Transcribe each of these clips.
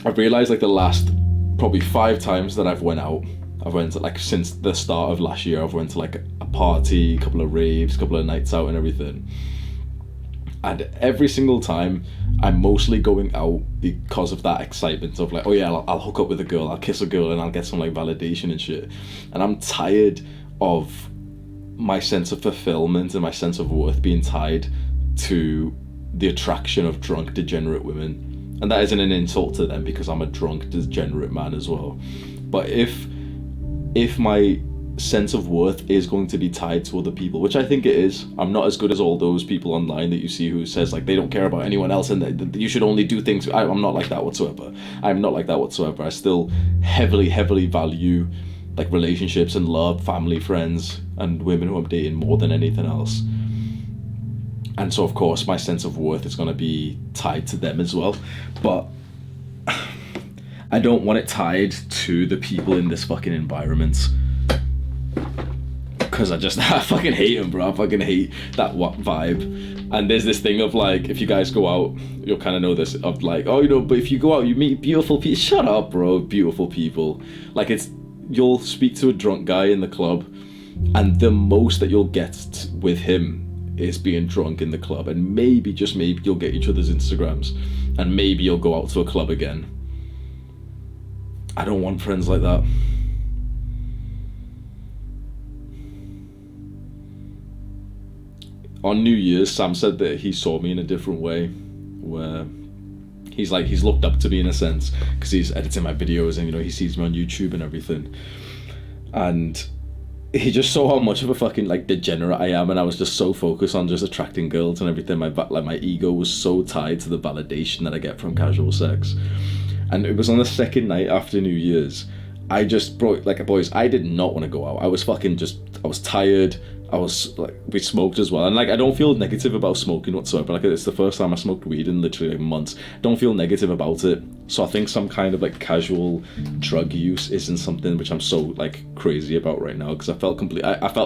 I've realised like the last probably 5 times that I've went out, I've went to, like, since the start of last year, I've went to like a party, a couple of raves, a couple of nights out and everything. And every single time, I'm mostly going out because of that excitement of like, oh yeah, I'll hook up with a girl, I'll kiss a girl, and I'll get some like validation and shit. And I'm tired of my sense of fulfillment and my sense of worth being tied to the attraction of drunk, degenerate women. And that isn't an insult to them because I'm a drunk, degenerate man as well. But if my sense of worth is going to be tied to other people, which I think it is. I'm not as good as all those people online that you see who says like they don't care about anyone else and that you should only do things. I'm not like that whatsoever. I'm not like that whatsoever. I still heavily, heavily value like relationships and love, family, friends, and women who I'm dating more than anything else. And so of course my sense of worth is going to be tied to them as well. But I don't want it tied to the people in this fucking environment. Because I fucking hate them, bro. I fucking hate that vibe. And there's this thing of like, if you guys go out, you'll kind of know this, of like, oh, but if you go out, you meet beautiful people. Shut up, bro. Beautiful people. Like, you'll speak to a drunk guy in the club, and the most that you'll get with him is being drunk in the club. And maybe, just maybe, you'll get each other's Instagrams. And maybe you'll go out to a club again. I don't want friends like that. On New Year's, Sam said that he saw me in a different way, where he's looked up to me in a sense, because he's editing my videos and, he sees me on YouTube and everything. And he just saw how much of a fucking, like, degenerate I am, and I was just so focused on just attracting girls and everything. My ego was so tied to the validation that I get from casual sex. And it was on the second night after New Year's, I just brought, like, boys, I did not want to go out. I was tired. We smoked as well, and like I don't feel negative about smoking whatsoever. Like, it's the first time I smoked weed in literally like months. Don't feel negative about it. So I think some kind of like casual drug use isn't something which I'm so like crazy about right now, because I felt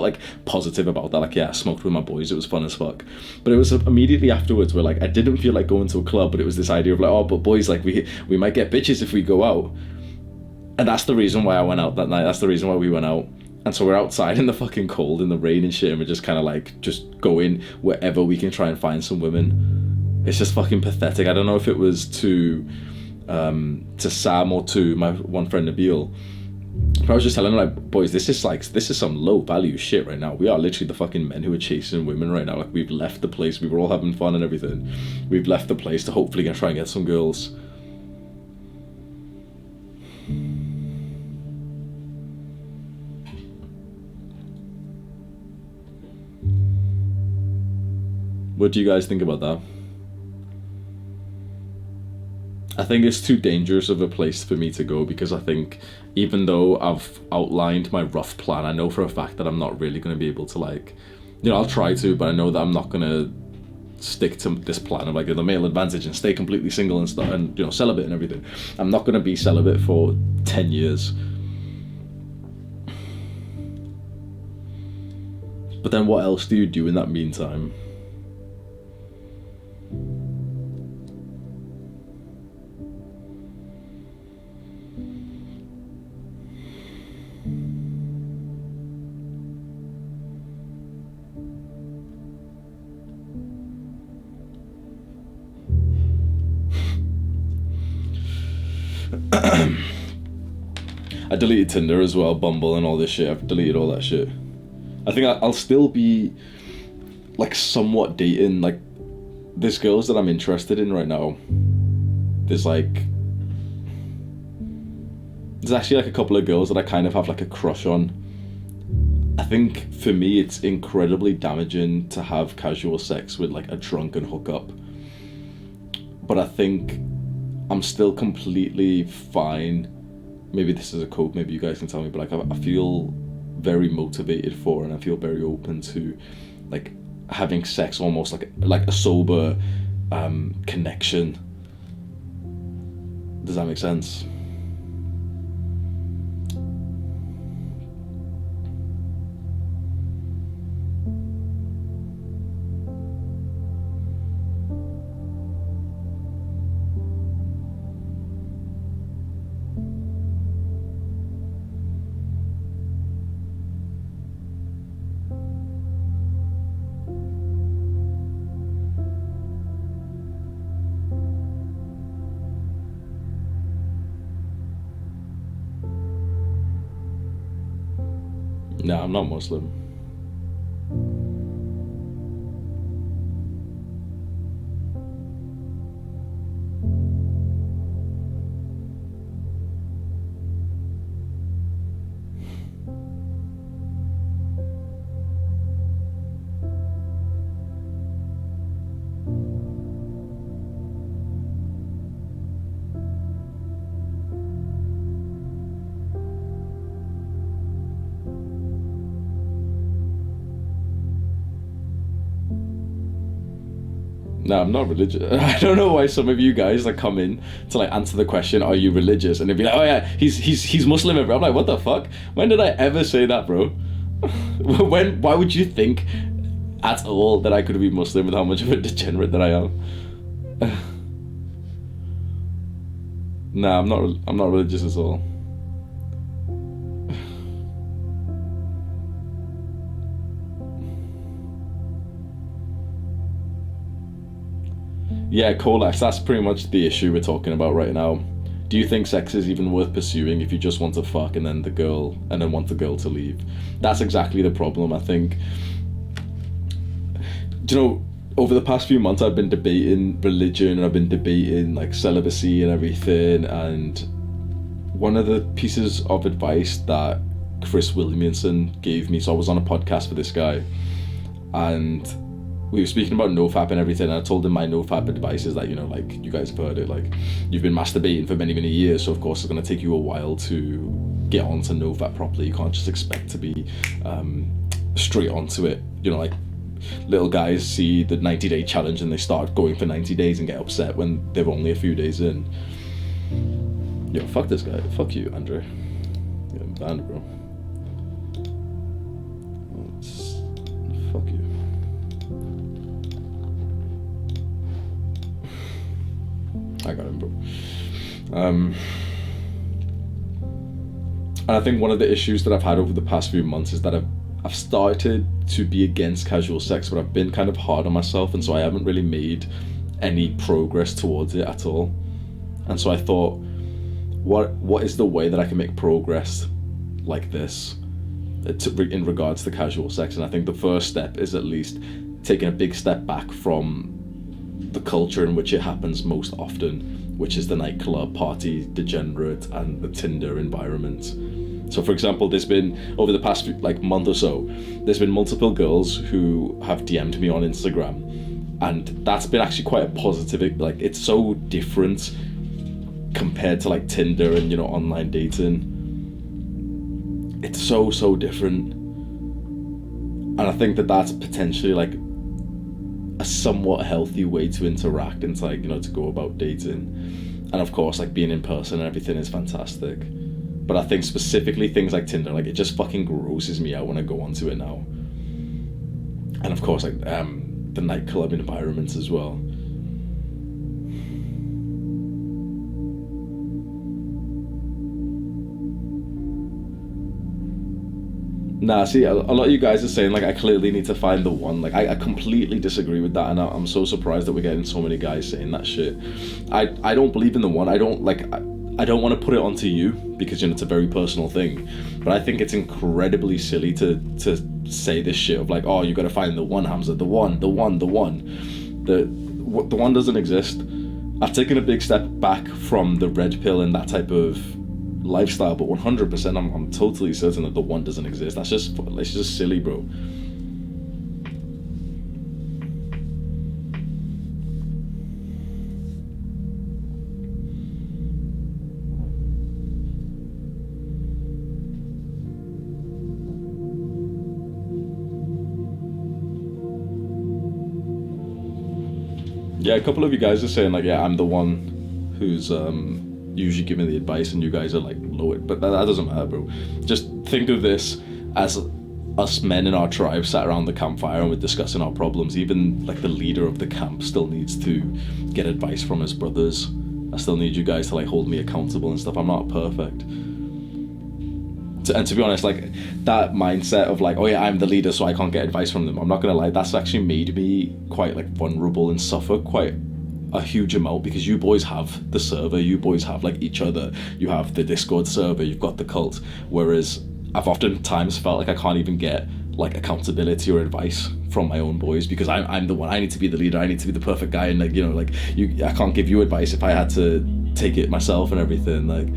like positive about that. Like, yeah, I smoked with my boys, it was fun as fuck. But it was immediately afterwards where like I didn't feel like going to a club, but it was this idea of like, oh, but boys, like we might get bitches if we go out. And that's the reason why I went out that night. That's the reason why we went out. And so we're outside in the fucking cold, in the rain and shit, and we're just kind of like, just going wherever we can try and find some women. It's just fucking pathetic. I don't know if it was to Sam or to my one friend Nabil. But I was just telling him, like, boys, this is some low value shit right now. We are literally the fucking men who are chasing women right now. Like, we've left the place. We were all having fun and everything. We've left the place to hopefully try and get some girls. What do you guys think about that? I think it's too dangerous of a place for me to go, because I think even though I've outlined my rough plan, I know for a fact that I'm not really going to be able to, like, I'll try to, but I know that I'm not going to stick to this plan of like the male advantage and stay completely single and stuff, and celibate and everything. I'm not going to be celibate for 10 years. But then what else do you do in that meantime? I deleted Tinder as well, Bumble and all this shit. I've deleted all that shit. I think I'll still be like somewhat dating, like, there's girls that I'm interested in right now. There's actually like a couple of girls that I kind of have like a crush on. I think for me it's incredibly damaging to have casual sex with like a drunken hookup. But I think I'm still completely fine. Maybe this is a quote, maybe you guys can tell me, but like I feel very motivated for, and I feel very open to like having sex almost like a sober connection. Does that make sense? No, I'm not Muslim. No, I'm not religious. I don't know why some of you guys like come in to like answer the question, "Are you religious?" And they'd be like, "Oh yeah, he's Muslim." I'm like, "What the fuck? When did I ever say that, bro? When? Why would you think at all that I could be Muslim with how much of a degenerate that I am?" Nah, I'm not. I'm not religious at all. Yeah, Colex, that's pretty much the issue we're talking about right now. Do you think sex is even worth pursuing if you just want to fuck and then want the girl to leave? That's exactly the problem, I think. Do you know, over the past few months I've been debating religion and I've been debating like celibacy and everything, and one of the pieces of advice that Chris Williamson gave me, so I was on a podcast for this guy, and we were speaking about nofap and everything, and I told him my nofap advice is that, you know, like, you guys have heard it, like, you've been masturbating for many, many years, so of course it's going to take you a while to get onto nofap properly. You can't just expect to be straight onto it. You know, like, little guys see the 90-day challenge and they start going for 90 days and get upset when they're only a few days in. Yo, fuck this guy. Fuck you, Andrew. You're banned, bro. Fuck you. I got him, bro. And I think one of the issues that I've had over the past few months is that I've started to be against casual sex, but I've been kind of hard on myself, and so I haven't really made any progress towards it at all. And so I thought, what is the way that I can make progress like this in regards to casual sex? And I think the first step is at least taking a big step back from the culture in which it happens most often, which is the nightclub, party, degenerate, and the Tinder environment. So for example, there's been, over the past month or so, there's been multiple girls who have DM'd me on Instagram, and that's been actually quite a positive, like, it's so different compared to like Tinder and, you know, online dating. It's so different, and I think that that's potentially like a somewhat healthy way to interact and to, like, you know, to go about dating. And of course, like, being in person and everything is fantastic, but I think specifically things like Tinder, like, it just fucking grosses me out when I go onto it now. And of course, like, the nightclub environments as well. Nah, see, a lot of you guys are saying, like, I clearly need to find the one. Like, I completely disagree with that, and I'm so surprised that we're getting so many guys saying that shit. I don't believe in the one. I don't want to put it onto you because, you know, it's a very personal thing. But I think it's incredibly silly to say this shit of like, oh, you gotta find the one, Hamza, the one. The one doesn't exist. I've taken a big step back from the red pill and that type of lifestyle, but 100% I'm totally certain that the one doesn't exist. It's just silly, bro. Yeah, a couple of you guys are saying, like, yeah, I'm the one who's usually giving the advice, and you guys are like lowered, but that doesn't matter, bro. Just think of this as us men in our tribe sat around the campfire and we're discussing our problems. Even like the leader of the camp still needs to get advice from his brothers. I still need you guys to like hold me accountable and stuff. I'm not perfect. And to be honest, like, that mindset of like, oh yeah, I'm the leader so I can't get advice from them, I'm not gonna lie, that's actually made me quite like vulnerable and suffer quite a huge amount, because you boys have the server, you boys have like each other, you have the Discord server, you've got the cult, whereas I've oftentimes felt like I can't even get like accountability or advice from my own boys, because I'm the one. I need to be the leader. I need to be the perfect guy, and like, you know, like I can't give you advice if I had to take it myself and everything. Like,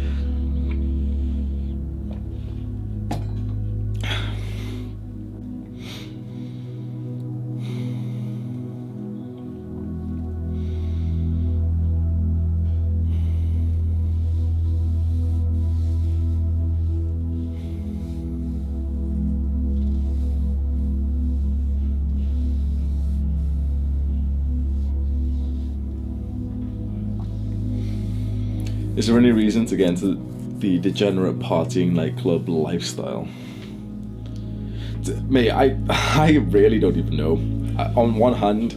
is there any reason to get into the degenerate partying nightclub lifestyle? Mate, I really don't even know. On one hand,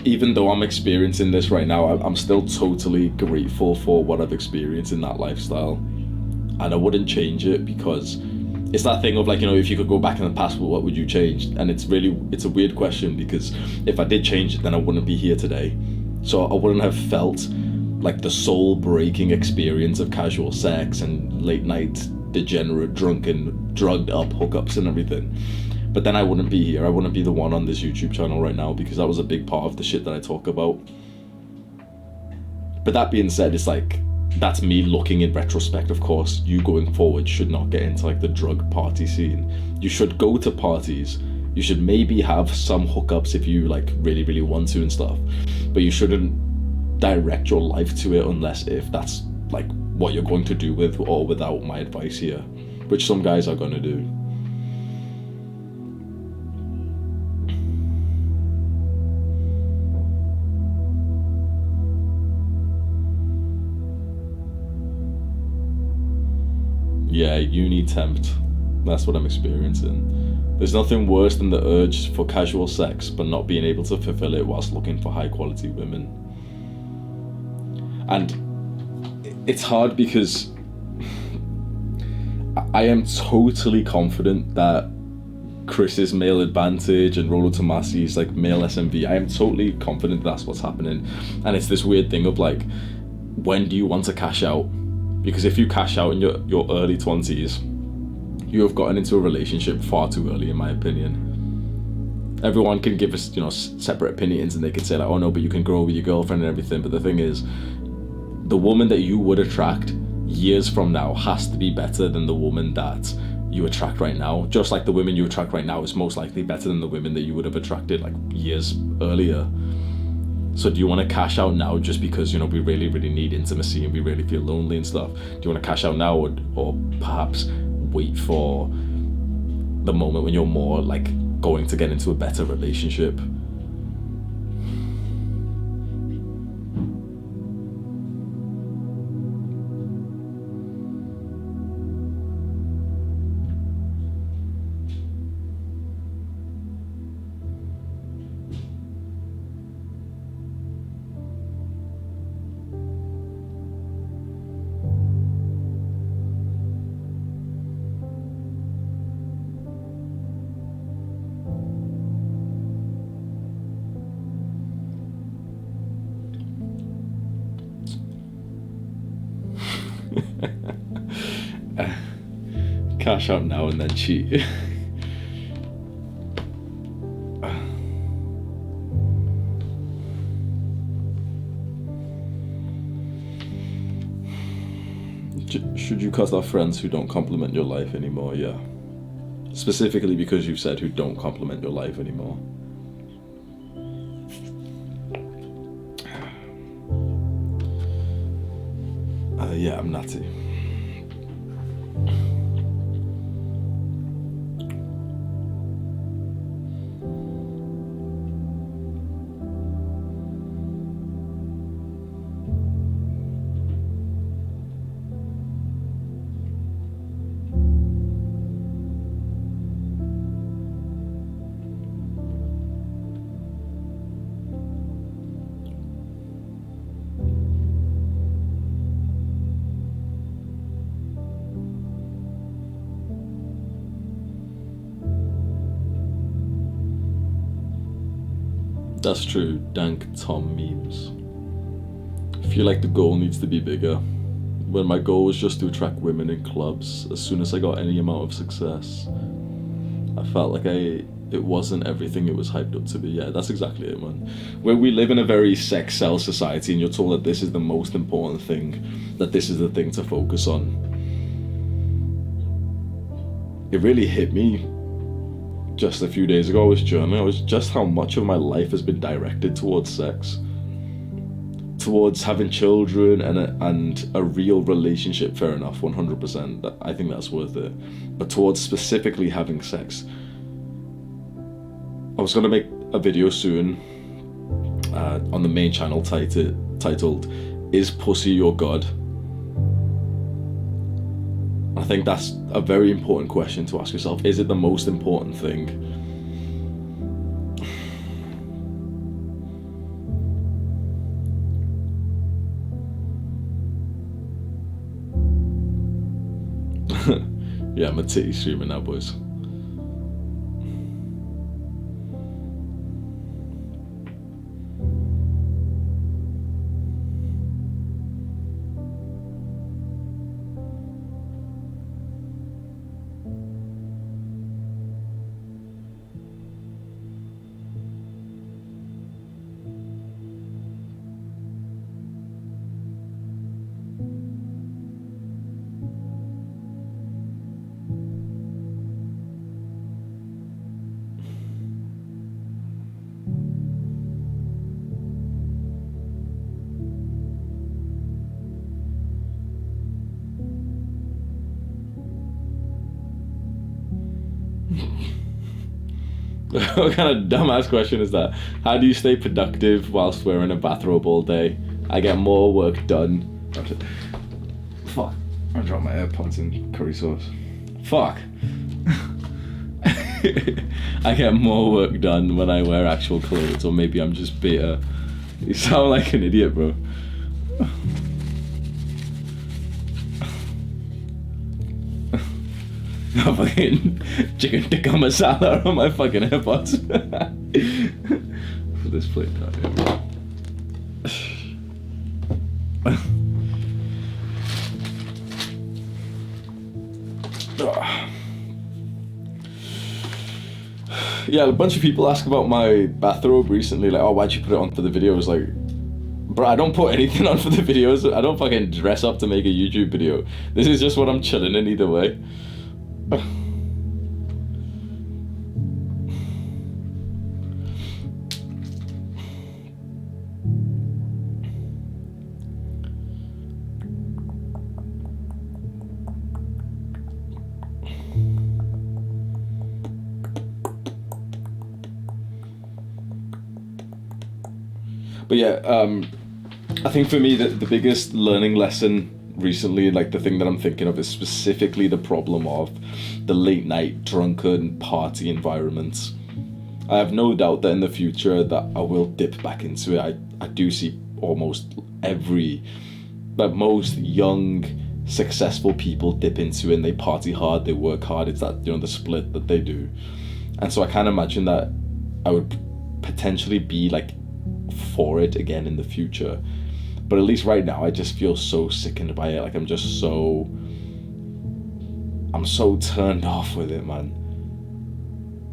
even though I'm experiencing this right now, I'm still totally grateful for what I've experienced in that lifestyle, and I wouldn't change it, because it's that thing of like, you know, if you could go back in the past, what would you change? And it's a weird question, because if I did change it, then I wouldn't be here today. So I wouldn't have felt like the soul-breaking experience of casual sex and late night degenerate, drunken, drugged up hookups and everything. But then I wouldn't be here. I wouldn't be the one on this YouTube channel right now, because that was a big part of the shit that I talk about. But that being said, it's like, that's me looking in retrospect. Of course, you going forward should not get into like the drug party scene. You should go to parties. You should maybe have some hookups if you like really, really want to and stuff. But you shouldn't direct your life to it, unless if that's like what you're going to do with or without my advice here, which some guys are going to do. Yeah, uni tempt. That's what I'm experiencing. There's nothing worse than the urge for casual sex but not being able to fulfill it whilst looking for high quality women. And it's hard, because I am totally confident that Chris's male advantage and Rollo Tomasi's like male SMV, I am totally confident that's what's happening. And it's this weird thing of like, when do you want to cash out? Because if you cash out in your early 20s, you have gotten into a relationship far too early, in my opinion. Everyone can give us, you know, separate opinions, and they can say like, oh no, but you can grow with your girlfriend and everything. But the thing is, the woman that you would attract years from now has to be better than the woman that you attract right now. Just like the women you attract right now is most likely better than the women that you would have attracted like years earlier. So do you want to cash out now just because, you know, we really, really need intimacy and we really feel lonely and stuff? Do you want to cash out now, or perhaps wait for the moment when you're more like going to get into a better relationship? Cash out now and then cheat. Should you cut off friends who don't compliment your life anymore? Yeah. Specifically because you've said who don't compliment your life anymore. Yeah, I'm natty. That's true, dank Tom memes. I feel like the goal needs to be bigger. when my goal was just to attract women in clubs, as soon as I got any amount of success, I felt like it wasn't everything it was hyped up to be. Yeah, that's exactly it, man. Where we live in a very sex sell society, and you're told that this is the most important thing, that this is the thing to focus on. It really hit me just a few days ago. I was journaling. I was just how much of my life has been directed towards sex, towards having children and a real relationship. Fair enough, 100%. I think that's worth it. But towards specifically having sex. I was gonna make a video soon on the main channel titled "Is Pussy Your God?" I think that's a very important question to ask yourself. Is it the most important thing? Yeah, I'm a titty streamer now, boys. What kind of dumbass question is that? How do you stay productive whilst wearing a bathrobe all day? I get more work done. Fuck. I dropped my AirPods in curry sauce. Fuck. I get more work done when I wear actual clothes, or maybe I'm just bitter. You sound like an idiot, bro. No fucking chicken tikka masala on my fucking AirPods. Put this plate down here. Yeah, a bunch of people ask about my bathrobe recently, like, oh, why'd you put it on for the videos? Like, bro, I don't put anything on for the videos. I don't fucking dress up to make a YouTube video. This is just what I'm chilling in either way. But yeah, I think for me the biggest learning lesson recently, like the thing that I'm thinking of, is specifically the problem of the late night drunken party environments. I have no doubt that in the future that I will dip back into it. I do see almost most young successful people dip into it, and they party hard, they work hard. It's that, the split that they do. And so I can't imagine that I would potentially be like for it again in the future. But at least right now I just feel so sickened by it. Like I'm so turned off with it, man.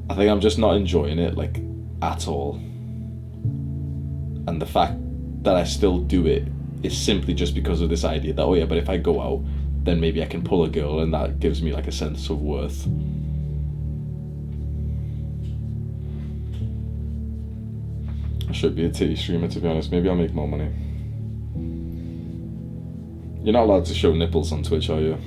I think I'm just not enjoying it, like, at all. And the fact that I still do it is simply just because of this idea that, oh yeah, but if I go out, then maybe I can pull a girl, and that gives me like a sense of worth. I should be a titty streamer, to be honest. Maybe I'll make more money. You're not allowed to show nipples on Twitch, are you?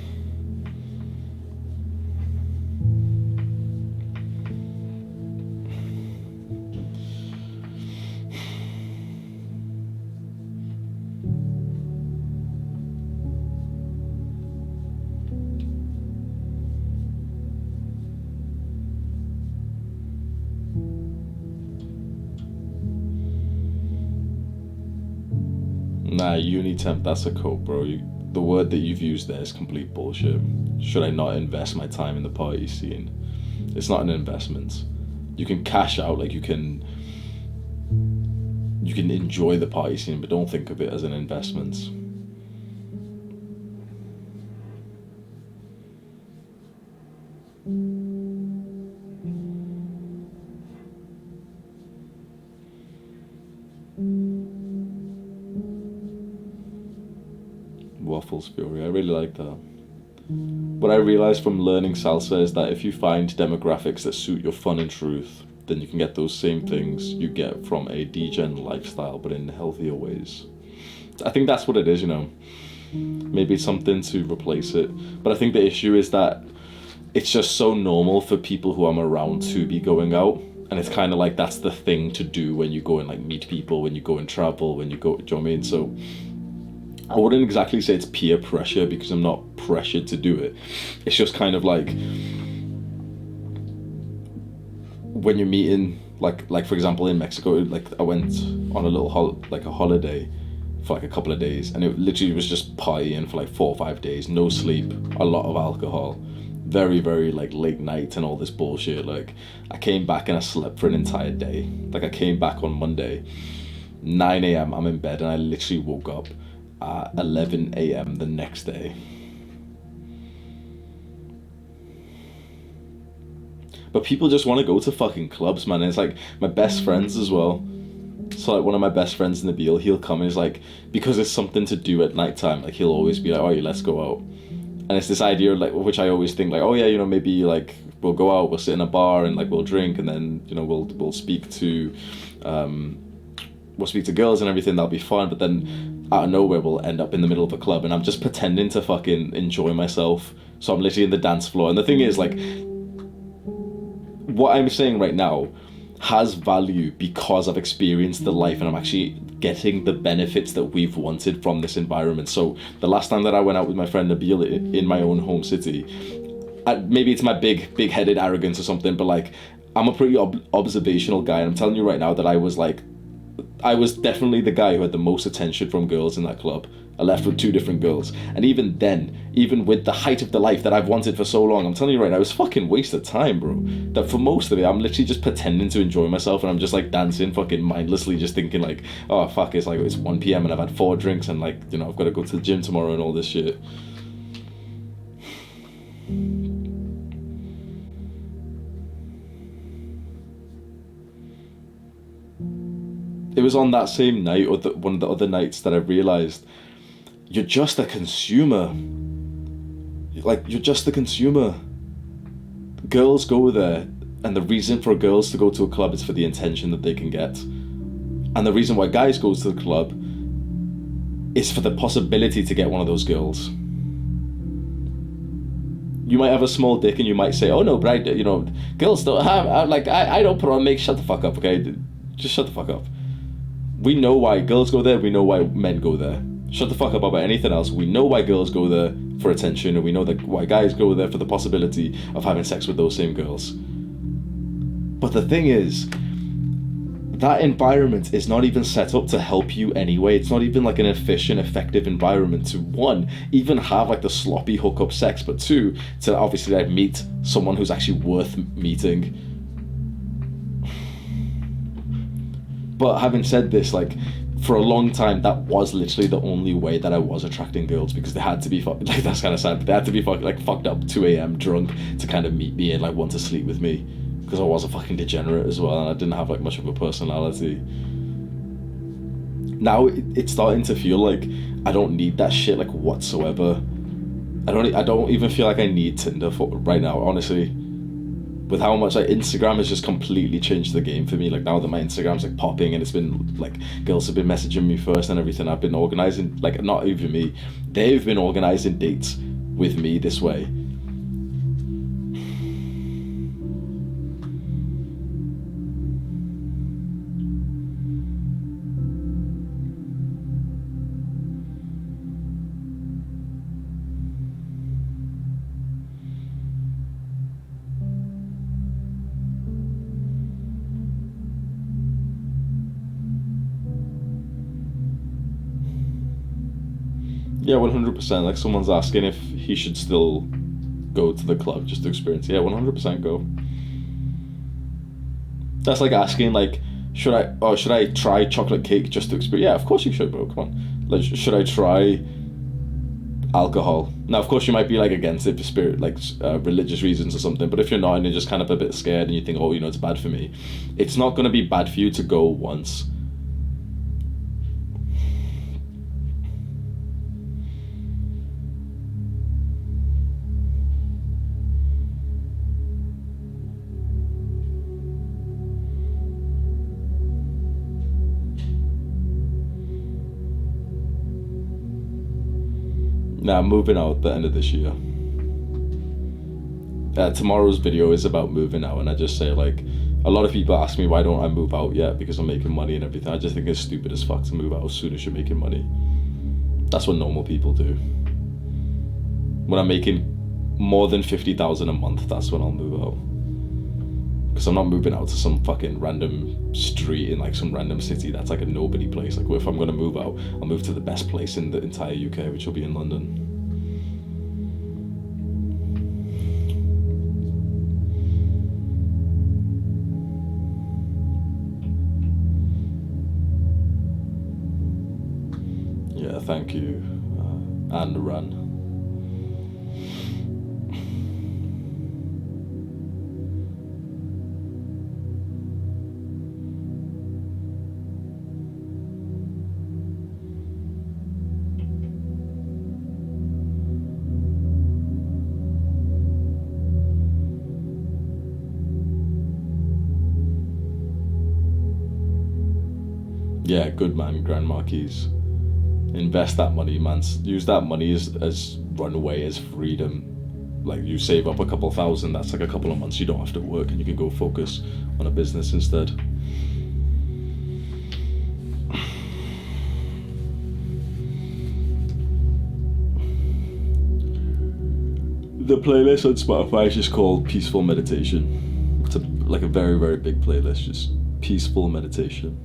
Nah, Unitemp, that's a code, bro. The word that you've used there is complete bullshit. Should I not invest my time in the party scene? It's not an investment. You can cash out, like you can enjoy the party scene, but don't think of it as an investment. Waffles Fury. I really like that. What I realized from learning salsa is that if you find demographics that suit your fun and truth, then you can get those same things you get from a degen lifestyle, but in healthier ways. I think that's what it is, you know. Maybe it's something to replace it. But I think the issue is that it's just so normal for people who I'm around to be going out. And it's kind of like that's the thing to do when you go and like meet people, when you go and travel, when you go, do you know what I mean? So I wouldn't exactly say it's peer pressure because I'm not pressured to do it. It's just kind of like when you're meeting, like for example in Mexico, like I went on a little holiday for like a couple of days, and it literally was just partying for like 4 or 5 days, no sleep, a lot of alcohol, very very like late night and all this bullshit. Like I came back and I slept for an entire day. Like I came back on Monday, 9 a.m. I'm in bed, and I literally woke up at 11 a.m. the next day. But people just want to go to fucking clubs, man. And it's like my best friends as well. So like one of my best friends, Nabil, he'll come and he's like, because it's something to do at nighttime, like he'll always be like, oh yeah, let's go out. And it's this idea like, which I always think like, oh yeah, you know, maybe like we'll go out, we'll sit in a bar and like we'll drink, and then, you know, we'll speak to girls and everything, that'll be fun. But then out of nowhere we'll end up in the middle of a club and I'm just pretending to fucking enjoy myself. So I'm literally in the dance floor. And the thing is, like, what I'm saying right now has value because I've experienced the life and I'm actually getting the benefits that we've wanted from this environment. So the last time that I went out with my friend Nabil in my own home city, maybe it's my big-headed arrogance or something, but like I'm a pretty observational guy, and I'm telling you right now that I was definitely the guy who had the most attention from girls in that club. I left with 2 different girls. And even then, even with the height of the life that I've wanted for so long, I'm telling you right now, it was fucking waste of time, bro. That for most of it, I'm literally just pretending to enjoy myself, and I'm just like dancing fucking mindlessly, just thinking like, oh fuck, it's 1 p.m. and I've had 4 drinks and like, you know, I've got to go to the gym tomorrow and all this shit. It was on that same night or one of the other nights that I realized you're just a consumer. Like, you're just a consumer. Girls go there, and the reason for girls to go to a club is for the attention that they can get. And the reason why guys go to the club is for the possibility to get one of those girls. You might have a small dick and you might say, oh no, but girls don't have, I don't put on makeup. Shut the fuck up, okay? Just shut the fuck up. We know why girls go there, we know why men go there. Shut the fuck up about anything else. We know why girls go there for attention, and we know that why guys go there for the possibility of having sex with those same girls. But the thing is, that environment is not even set up to help you anyway. It's not even like an efficient, effective environment to, 1, even have like the sloppy hookup sex, but 2, to obviously like meet someone who's actually worth meeting. But having said this, like, for a long time, that was literally the only way that I was attracting girls, because they had to be that's kind of sad, but they had to be fucked up 2 a.m. drunk to kind of meet me and like want to sleep with me, because I was a fucking degenerate as well, and I didn't have like much of a personality. Now it's starting to feel like I don't need that shit like whatsoever. I don't even feel like I need Tinder right now, honestly. With how much like Instagram has just completely changed the game for me. Like now that my Instagram's like popping, and it's been like girls have been messaging me first and everything, I've been organizing, like not even me, they've been organizing dates with me this way. Yeah, 100%. Like someone's asking if he should still go to the club just to experience. Yeah, 100% go. That's like asking like, should I try chocolate cake just to experience? Yeah, of course you should, bro. Come on. Like, should I try alcohol? Now, of course, you might be like against it for religious reasons or something. But if you're not and you're just kind of a bit scared and you think, oh, you know, it's bad for me, it's not going to be bad for you to go once. Now I'm moving out at the end of this year. Tomorrow's video is about moving out, and I just say, like, a lot of people ask me why don't I move out yet because I'm making money and everything. I just think it's stupid as fuck to move out as soon as you're making money. That's what normal people do. When I'm making more than 50,000 a month, that's when I'll move out. Because I'm not moving out to some fucking random street in like some random city that's like a nobody place. Like, if I'm gonna move out, I'll move to the best place in the entire UK, which will be in London. Yeah, thank you, and run. Yeah, good man, Grand Marquis. Invest that money, man. Use that money as runaway, as freedom. Like, you save up a couple thousand, that's like a couple of months you don't have to work, and you can go focus on a business instead. The playlist on Spotify is just called Peaceful Meditation. It's like a very, very big playlist, just peaceful meditation.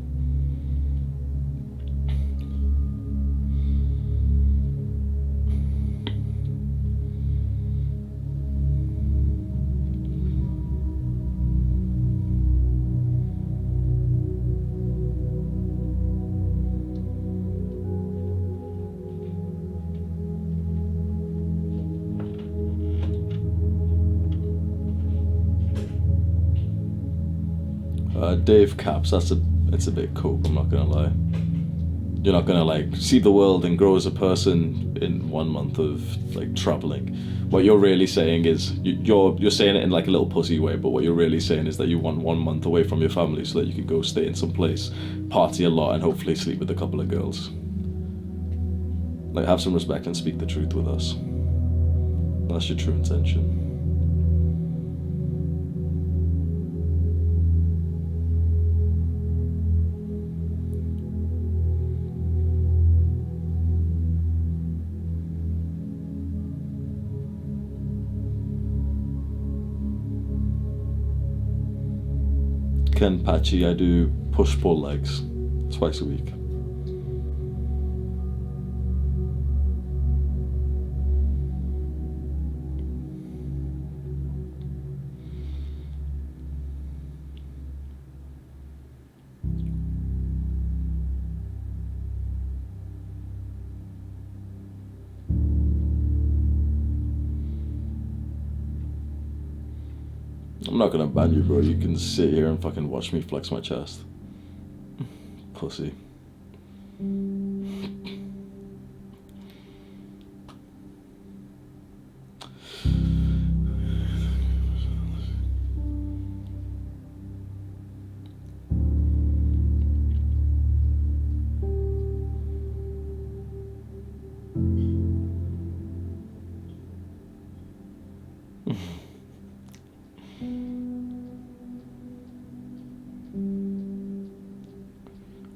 Dave Caps, it's a bit cope, I'm not gonna lie. You're not gonna like see the world and grow as a person in 1 month of like traveling. What you're really saying is you're saying it in like a little pussy way, but what you're really saying is that you want 1 month away from your family so that you can go stay in some place, party a lot, and hopefully sleep with a couple of girls. Like, have some respect and speak the truth with us. That's your true intention. Ken Patchy, I do push-pull legs twice a week. I'm not gonna ban you, bro. You can sit here and fucking watch me flex my chest. Pussy.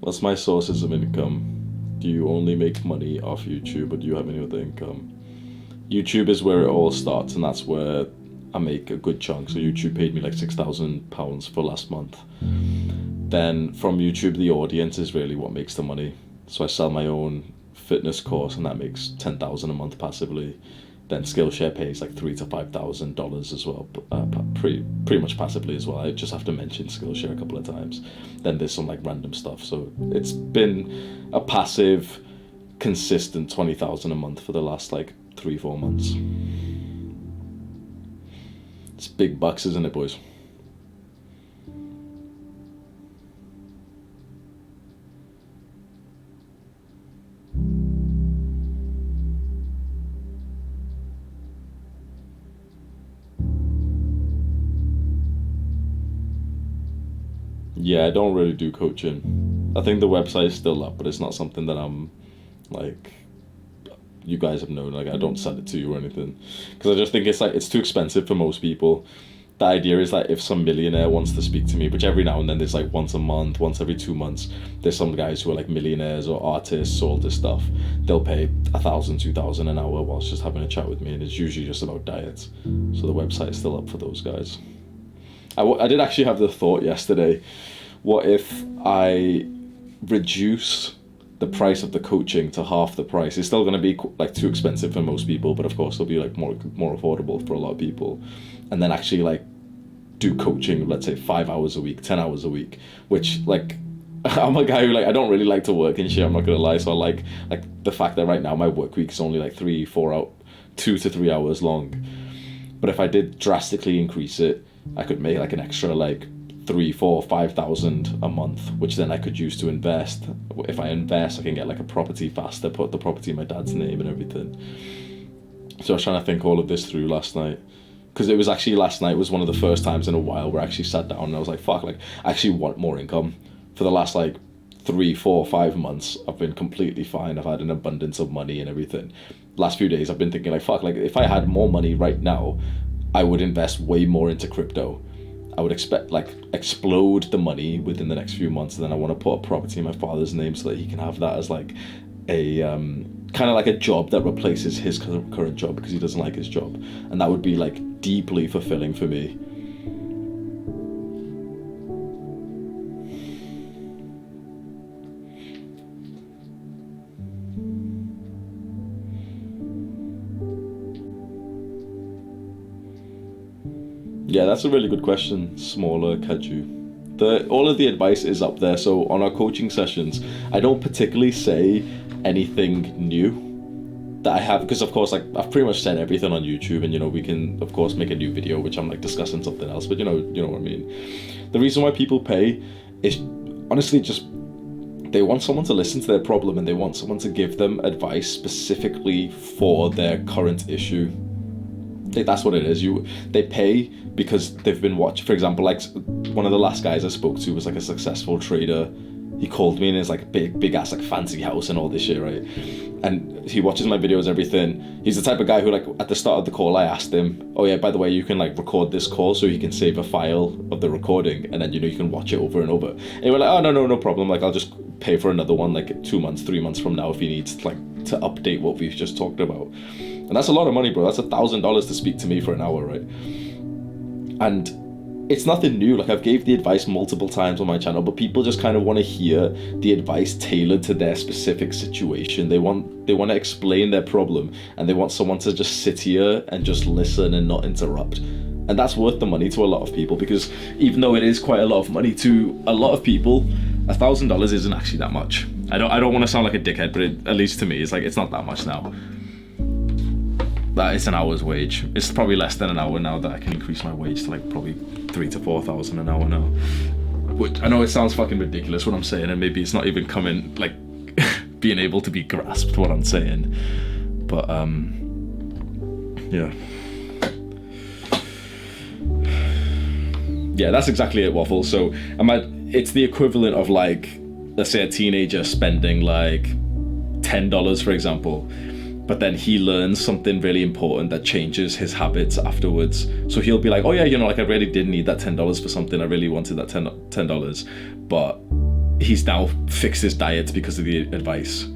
What's my sources of income? Do you only make money off YouTube, or do you have any other income? YouTube is where it all starts, and that's where I make a good chunk. So YouTube paid me like £6,000 for last month. Then from YouTube, the audience is really what makes the money. So I sell my own fitness course, and that makes £10,000 a month passively. Then Skillshare pays like $3,000 to $5,000 as well, pretty much passively as well. I just have to mention Skillshare a couple of times. Then there's some like random stuff. So it's been a passive, consistent 20,000 a month for the last like 3-4 months. It's big bucks, isn't it, boys? Yeah, I don't really do coaching. I think the website is still up, but it's not something that I'm like you guys have known, like I don't sell it to you or anything, because I just think it's too expensive for most people. The idea is that if some millionaire wants to speak to me, which every now and then there's like once a month, once every 2 months, there's some guys who are like millionaires or artists or all this stuff. They'll pay 1,000, 2,000 an hour whilst just having a chat with me, and it's usually just about diets. So the website is still up for those guys. I did actually have the thought yesterday, what if I reduce the price of the coaching to half the price? It's still going to be like too expensive for most people, but of course it'll be like more affordable for a lot of people. And then actually like do coaching, let's say 5 hours a week, 10 hours a week, which like I'm a guy who like I don't really like to work and shit, I'm not gonna lie. So I like the fact that right now my work week is only like 2 to 3 hours long. But if I did drastically increase it, I could make like an extra like 3, 4, 5,000 a month, which then I could use to invest. If I invest, I can get like a property faster, put the property in my dad's name and everything. So I was trying to think all of this through last night, because it was actually last night was one of the first times in a while where I actually sat down and I was like, fuck, like I actually want more income. For the last like 3, 4, 5 months, I've been completely fine. I've had an abundance of money and everything. Last few days I've been thinking like, fuck, like if I had more money right now, I would invest way more into crypto. I would expect like explode the money within the next few months, and then I want to put a property in my father's name so that he can have that as like a kind of like a job that replaces his current job, because he doesn't like his job, and that would be like deeply fulfilling for me. Yeah, that's a really good question, Smaller Kaju. All of the advice is up there. So on our coaching sessions, I don't particularly say anything new that I have, because of course like I've pretty much said everything on YouTube, and you know we can of course make a new video which I'm like discussing something else, but you know what I mean. The reason why people pay is honestly just they want someone to listen to their problem, and they want someone to give them advice specifically for their current issue. That's what it is. They pay because they've been watching. For example, like one of the last guys I spoke to was like a successful trader. He called me in his like big ass like fancy house and all this shit, right? And he watches my videos, everything. He's the type of guy who like at the start of the call I asked him, oh yeah, by the way, you can like record this call so you can save a file of the recording, and then you know you can watch it over and over. And we're like, oh no problem, like I'll just pay for another one like 2 months, 3 months from now if he needs like to update what we've just talked about. And that's a lot of money, bro. That's $1,000 to speak to me for an hour, right? And it's nothing new. Like I've gave the advice multiple times on my channel, but people just kind of want to hear the advice tailored to their specific situation. They want to explain their problem, and they want someone to just sit here and just listen and not interrupt. And that's worth the money to a lot of people, because even though it is quite a lot of money to a lot of people, $1,000 isn't actually that much. I don't want to sound like a dickhead, but at least to me, it's not that much now. That is an hour's wage. It's probably less than an hour now that I can increase my wage to like probably 3,000 to 4,000 an hour now. Which I know it sounds fucking ridiculous what I'm saying, and maybe it's not even coming like being able to be grasped what I'm saying. But yeah. Yeah, that's exactly it, Waffle. So it's the equivalent of like, let's say a teenager spending like $10, for example, but then he learns something really important that changes his habits afterwards. So he'll be like, oh yeah, you know, like I really did need that $10 for something. I really wanted that $10, but he's now fixed his diet because of the advice.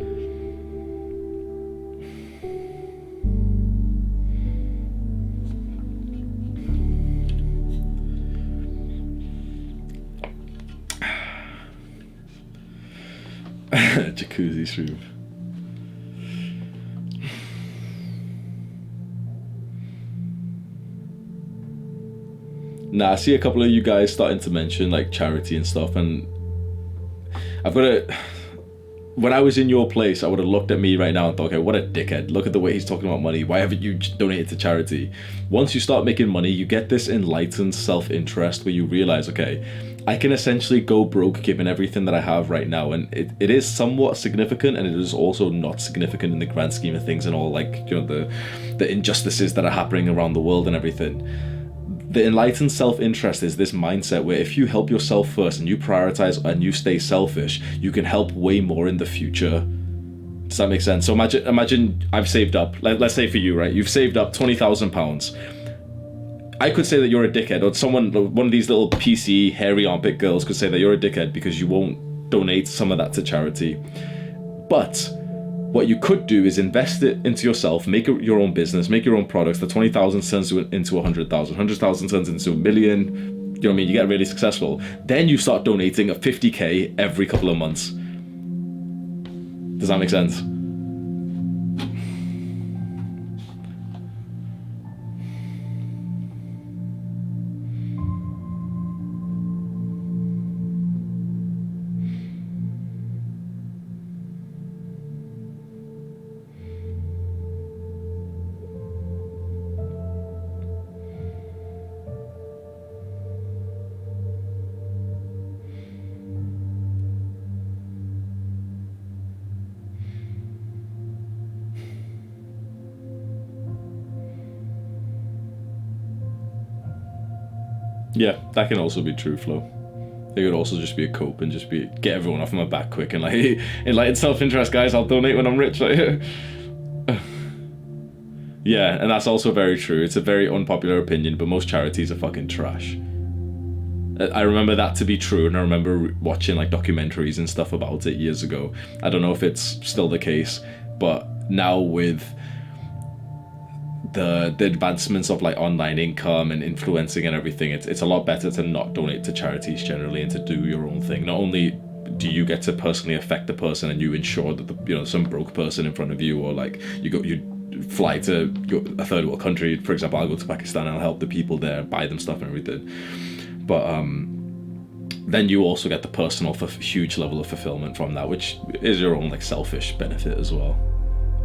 Jacuzzi shroom. Nah, I see a couple of you guys starting to mention like charity and stuff, and I've got to. When I was in your place, I would have looked at me right now and thought, okay, what a dickhead. Look at the way he's talking about money. Why haven't you donated to charity? Once you start making money, you get this enlightened self-interest where you realize, okay, I can essentially go broke given everything that I have right now. And it is somewhat significant, and it is also not significant in the grand scheme of things and all, like, you know, the injustices that are happening around the world and everything. The enlightened self-interest is this mindset where if you help yourself first and you prioritize and you stay selfish, you can help way more in the future Does that make sense? So imagine I've saved up, let's say for you, right? You've saved up £20,000. I could say that you're a dickhead, or one of these little PC hairy armpit girls could say that you're a dickhead because you won't donate some of that to charity. But what you could do is invest it into yourself, make your own business, make your own products. The 20,000 turns into 100,000, 100,000 turns into 1 million. You know what I mean? You get really successful. Then you start donating a 50k every couple of months. Does that make sense? Yeah, that can also be true, Flo. It could also just be a cope and just be get everyone off my back quick and like enlightened self-interest, guys. I'll donate when I'm rich. Like, yeah, and that's also very true. It's a very unpopular opinion, but most charities are fucking trash. I remember that to be true, and I remember watching like documentaries and stuff about it years ago. I don't know if it's still the case, but now with the advancements of like online income and influencing and everything, it's a lot better to not donate to charities generally and to do your own thing. Not only do you get to personally affect the person and you ensure that some broke person in front of you, or like you fly to a third world country, for example, I'll go to Pakistan and I'll help the people there, buy them stuff and everything, but then you also get the personal huge level of fulfillment from that, which is your own like selfish benefit as well.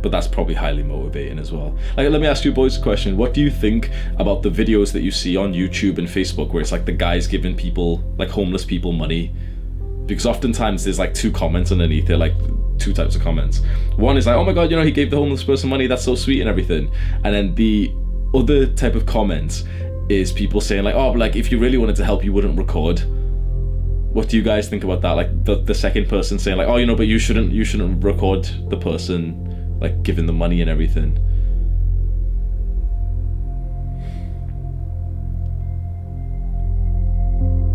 But that's probably highly motivating as well. Like, let me ask you boys a question. What do you think about the videos that you see on YouTube and Facebook where it's like the guys giving people, like homeless people, money? Because oftentimes there's like two comments underneath. They're like two types of comments. One is like, oh my God, he gave the homeless person money. That's so sweet and everything. And then the other type of comments is people saying like, oh, but like if you really wanted to help, you wouldn't record. What do you guys think about that? Like the second person saying like, oh, but you shouldn't record the person like giving the money and everything.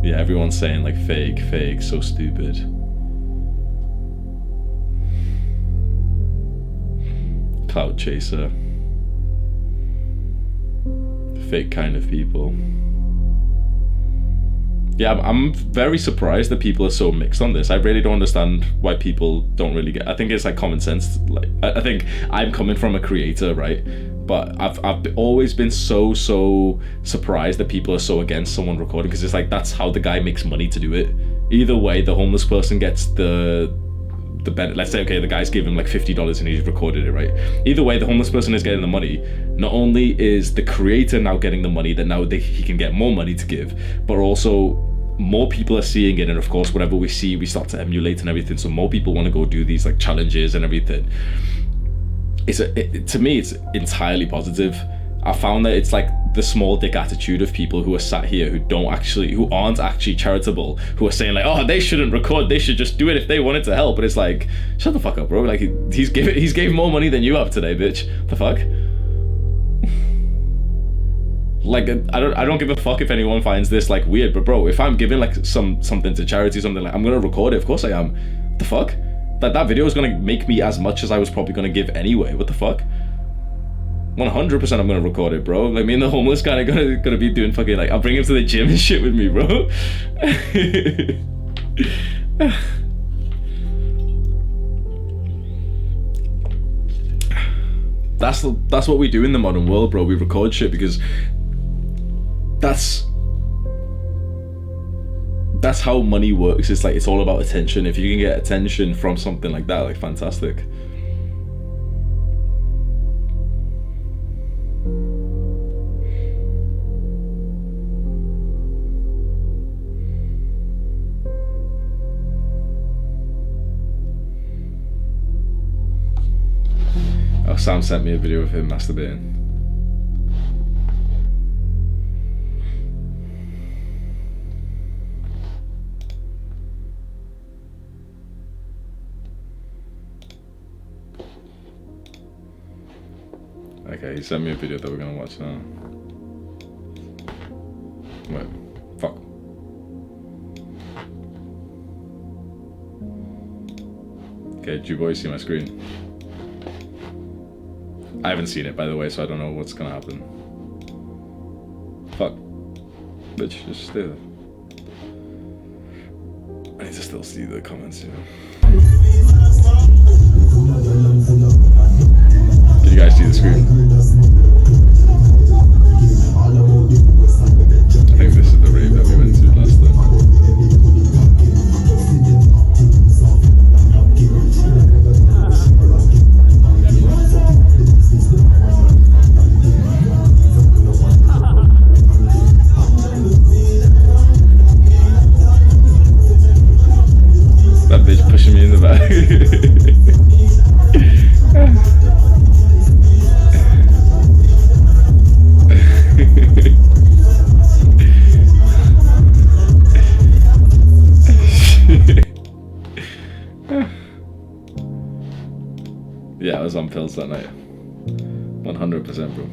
Yeah, everyone's saying like fake, so stupid. Clout chaser. Fake kind of people. Yeah, I'm very surprised that people are so mixed on this. I really don't understand why people don't really get. I think it's like common sense. Like I think I'm coming from a creator, right? But I've always been so surprised that people are so against someone recording, because it's like that's how the guy makes money to do it. Either way, the homeless person gets the benefit. Let's say okay, the guy's giving him like $50 and he's recorded it, right? Either way, the homeless person is getting the money. Not only is the creator now getting the money, that now he can get more money to give, but also more people are seeing it, and of course whatever we see we start to emulate and everything, so more people want to go do these like challenges and everything. To me it's entirely positive. I found that it's like the small dick attitude of people who are sat here who aren't actually charitable, who are saying like, oh, they shouldn't record, they should just do it if they wanted to help. But it's like, shut the fuck up, bro. Like he's gave more money than you have today, bitch. The fuck? Like I don't give a fuck if anyone finds this like weird, but bro, if I'm giving like something to charity, something like, I'm gonna record it. Of course I am. What the fuck? That video is gonna make me as much as I was probably gonna give anyway. What the fuck? 100% I'm gonna record it, bro. Like me and the homeless guy are gonna be doing fucking like, I'll bring him to the gym and shit with me, bro. That's what we do in the modern world, bro. We record shit because that's how money works. It's like, it's all about attention. If you can get attention from something like that, like, fantastic. Oh, Sam sent me a video of him masturbating. Okay, he sent me a video that we're gonna watch now. Wait, fuck. Okay, do you boys see my screen? I haven't seen it, by the way, so I don't know what's gonna happen. Fuck. Bitch, just stay there. I need to still see the comments, you know. Did you guys see the screen? I think this is the rave that we went to last time. That bitch pushing me in the back. Yeah, I was on pills that night. 100%, bro.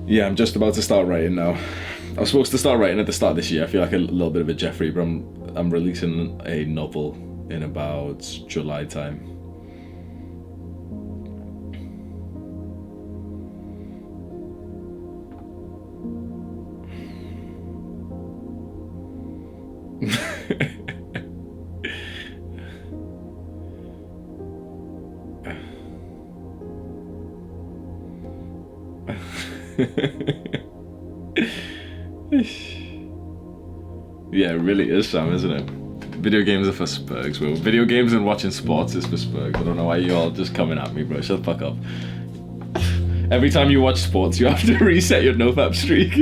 Yeah, I'm just about to start writing now. I was supposed to start writing at the start of this year. I feel like a little bit of a Jeffrey, but I'm releasing a novel in about July time. Yeah, it really is, Sam, isn't it? Video games are for spurgs, bro. Video games and watching sports is for spurgs. I don't know why you all just coming at me, bro. Shut the fuck up. Every time you watch sports, you have to reset your nofap streak.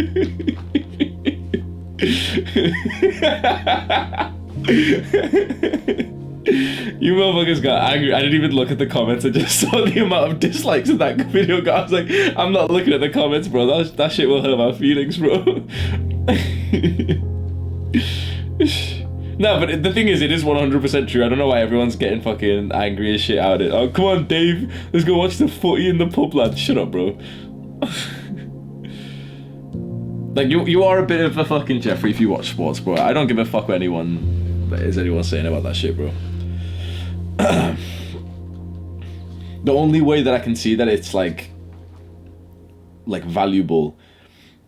You motherfuckers got angry. I didn't even look at the comments. I just saw the amount of dislikes of that video. I was like, I'm not looking at the comments, bro. That shit will hurt my feelings, bro. No, but the thing is, it is 100% true. I don't know why everyone's getting fucking angry as shit out of it. Oh, come on, Dave. Let's go watch the footy in the pub, lad. Shut up, bro. Like, you are a bit of a fucking Jeffrey if you watch sports, bro. I don't give a fuck what anyone saying about that shit, bro. The only way that I can see that it's like valuable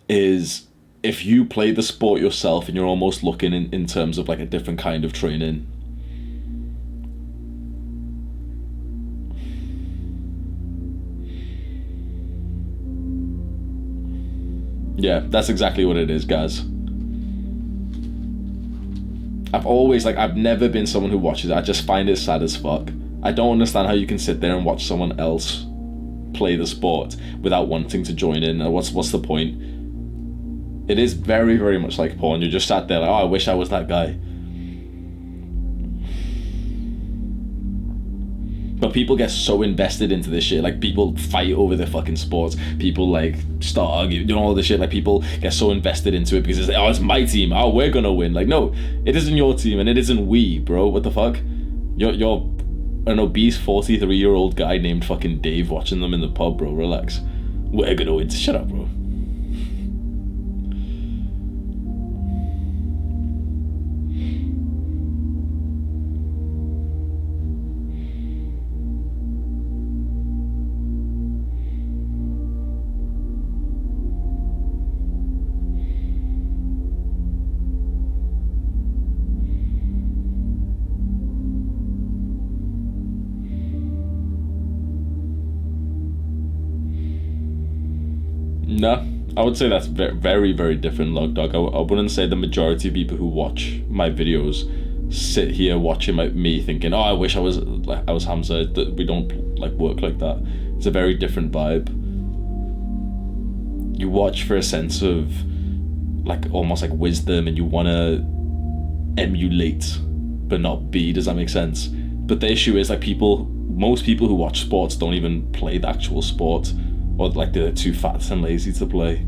is if you play the sport yourself and you're almost looking in terms of like a different kind of training. Yeah, that's exactly what it is, guys. I've never been someone who watches it. I just find it sad as fuck. I don't understand how you can sit there and watch someone else play the sport without wanting to join in. What's the point? It is very, very much like porn. You're just sat there like, oh, I wish I was that guy. But people get so invested into this shit. Like, people fight over their fucking sports. People, like, start arguing, doing all this shit. Like, people get so invested into it because it's like, oh, it's my team. Oh, we're gonna win. Like, no, it isn't your team and it isn't we, bro. What the fuck? You're an obese 43-year-old guy named fucking Dave watching them in the pub, bro. Relax. We're gonna win. Shut up, bro. No, I would say that's very, very different, Log Dog. I wouldn't say the majority of people who watch my videos sit here watching me thinking, oh, I wish I was Hamza. That we don't like work like that. It's a very different vibe. You watch for a sense of like almost like wisdom, and you want to emulate but not be. Does that make sense? But the issue is like most people who watch sports don't even play the actual sport. Or like they're too fat and lazy to play.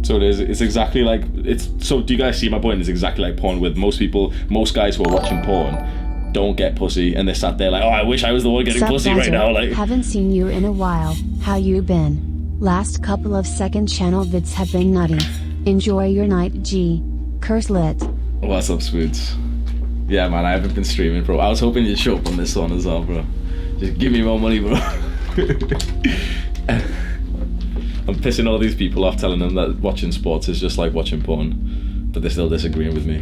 So it is. It's exactly like it's. So do you guys see my point? It's exactly like porn. With most people, most guys who are watching porn don't get pussy, and they sat there like, oh, I wish I was the one getting pussy right now. Like, haven't seen you in a while. How you been? Last couple of second channel vids have been nutty. Enjoy your night, G. Curse lit. What's up, Spoods? Yeah, man, I haven't been streaming, bro. I was hoping you'd show up on this one as well, bro. Just give me more money, bro. I'm pissing all these people off, telling them that watching sports is just like watching porn, but they're still disagreeing with me.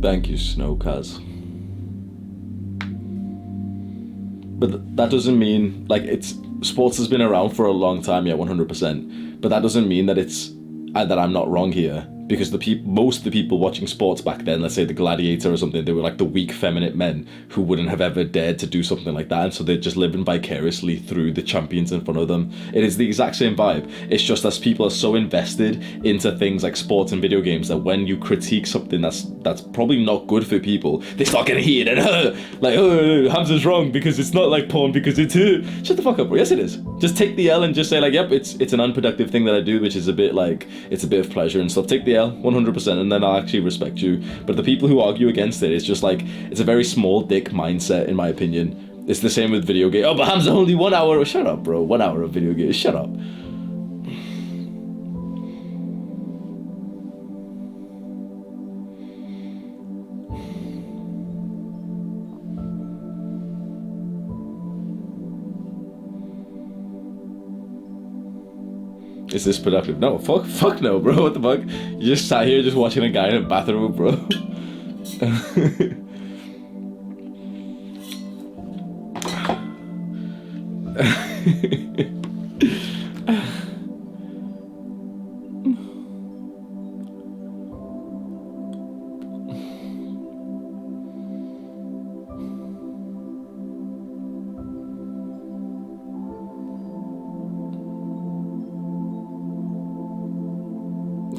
Thank you, Snowcaz. But that doesn't mean, like, it's sports has been around for a long time, yeah, 100%. But that doesn't mean that it's that I'm not wrong here, because most of the people watching sports back then, let's say the Gladiator or something, they were like the weak, feminine men who wouldn't have ever dared to do something like that, and so they're just living vicariously through the champions in front of them. It is the exact same vibe. It's just that people are so invested into things like sports and video games that when you critique something that's probably not good for people, they start getting heated and like, oh, Hamza's wrong because it's not like porn because it's shut the fuck up, bro. Yes, it is. Just take the L and just say like, yep, it's an unproductive thing that I do, which is a bit like, it's a bit of pleasure and stuff. Take the L 100%, and then I'll actually respect you. But the people who argue against it, it's just like, it's a very small dick mindset, in my opinion. It's the same with video games. Oh, but Hamza, only 1 hour. Shut up, bro. 1 hour of video games. Shut up. Is this productive? No, fuck no, bro. What the fuck? You just sat here just watching a guy in a bathroom, bro.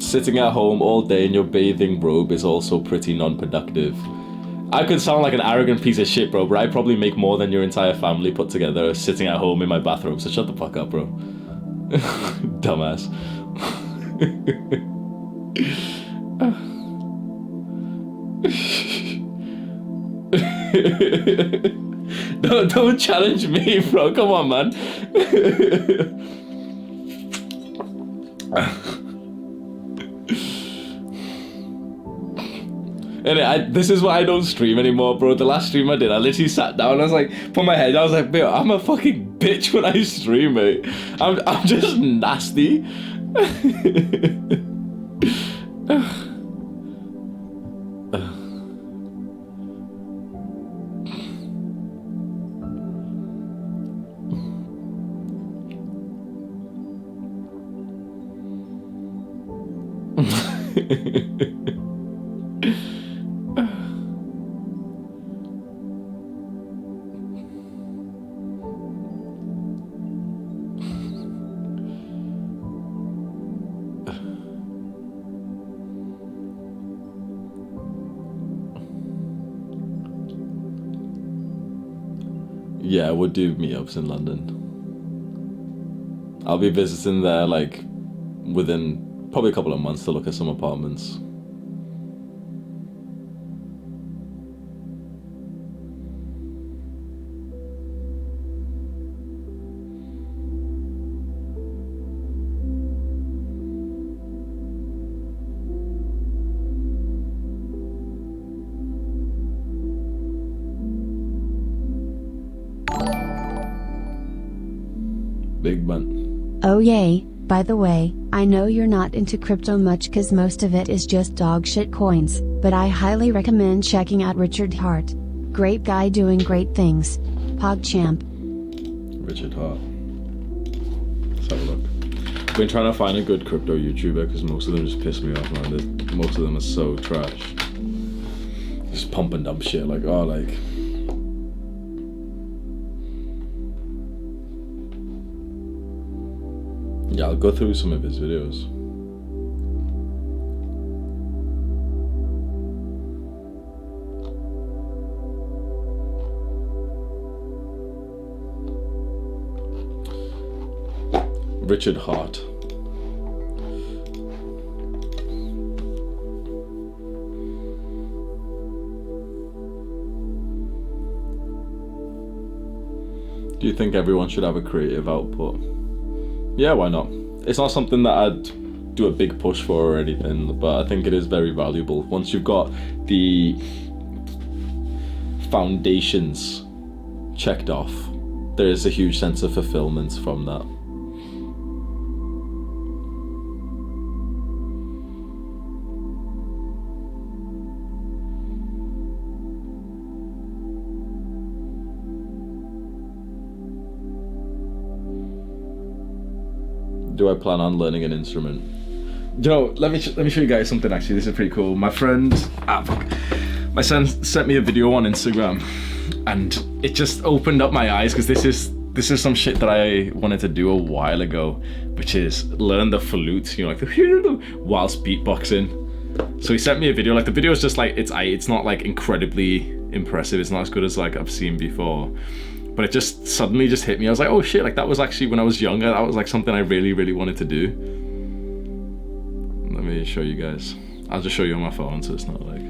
Sitting at home all day in your bathing robe is also pretty non-productive. I could sound like an arrogant piece of shit, bro, but I probably make more than your entire family put together sitting at home in my bathrobe, so shut the fuck up, bro. Dumbass. Don't challenge me, bro. Come on, man. And this is why I don't stream anymore, bro. The last stream I did, I literally sat down, I was like, put my head down, I was like, mate, I'm a fucking bitch when I stream, mate. I'm just nasty. Yeah, we'll do meetups in London. I'll be visiting there like within probably a couple of months to look at some apartments. Big man. Oh yay, by the way, I know you're not into crypto much cause most of it is just dog shit coins, but I highly recommend checking out Richard Hart. Great guy doing great things. PogChamp. Richard Hart. Let's have a look. I've been trying to find a good crypto YouTuber because most of them just piss me off, man. Most of them are so trash. Just pump and dump shit like, oh, like... Yeah, I'll go through some of his videos. Richard Hart. Do you think everyone should have a creative output? Yeah, why not? It's not something that I'd do a big push for or anything, but I think it is very valuable. Once you've got the foundations checked off, there is a huge sense of fulfillment from that. Do I plan on learning an instrument? You know, let me show you guys something. Actually, this is pretty cool. My son sent me a video on Instagram, and it just opened up my eyes, because this is some shit that I wanted to do a while ago, which is learn the flute. You know, like the whilst beatboxing. So he sent me a video. Like, the video is just like it's not like incredibly impressive. It's not as good as like I've seen before. But it just suddenly just hit me. I was like, oh shit, like that was actually, when I was younger, that was like something I really, really wanted to do. Let me show you guys. I'll just show you on my phone, so it's not like...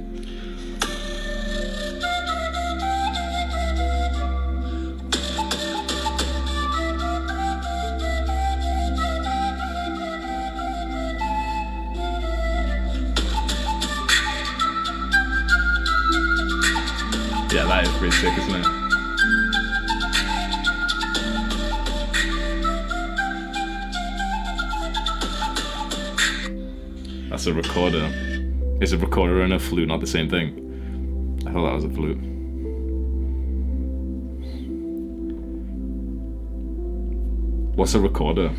Yeah, that is pretty sick, isn't it? That's a recorder. Is a recorder and a flute not the same thing? I thought that was a flute. What's a recorder?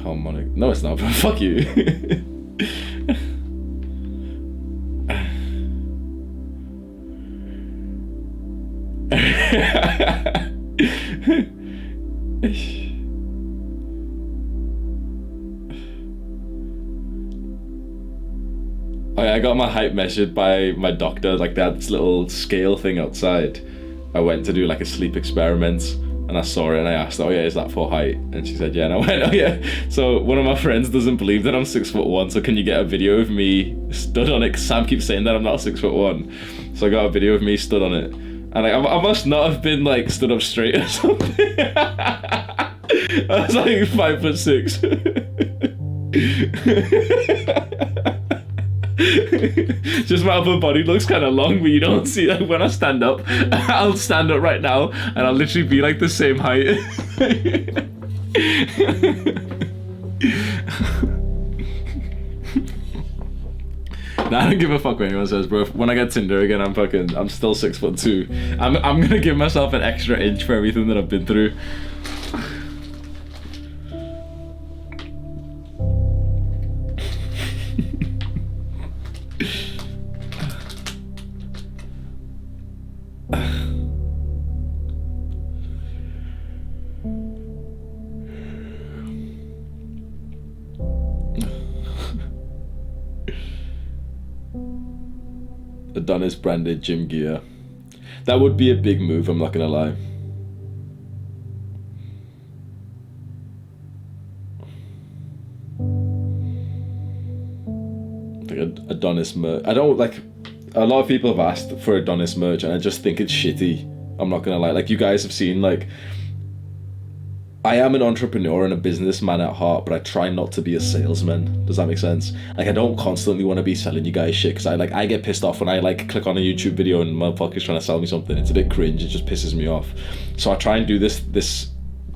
Harmonic. No, it's not, but fuck you. I got my height measured by my doctor, like that little scale thing outside. I went to do like a sleep experiment, and I saw it and I asked, oh yeah, is that for height? And she said, yeah, and I went, oh yeah. So one of my friends doesn't believe that I'm 6'1", so can you get a video of me stood on it? Because Sam keeps saying that I'm not 6'1". So I got a video of me stood on it. And like, I must not have been like stood up straight or something. I was like 5'6". Just my upper body looks kind of long, but you don't see that when I stand up. I'll stand up right now and I'll literally be like the same height. Nah, I don't give a fuck what anyone says, bro. When I get Tinder again, I'm still 6'2". I'm gonna give myself an extra inch for everything that I've been through. Adonis branded gym gear. That would be a big move, I'm not gonna lie. Like Adonis merch. I don't like, a lot of people have asked for Adonis merch and I just think it's shitty. I'm not gonna lie. Like, you guys have seen, like, I am an entrepreneur and a businessman at heart, but I try not to be a salesman. Does that make sense? Like, I don't constantly want to be selling you guys shit, because I get pissed off when I like click on a YouTube video and motherfucker's trying to sell me something. It's a bit cringe. It just pisses me off. So I try and do this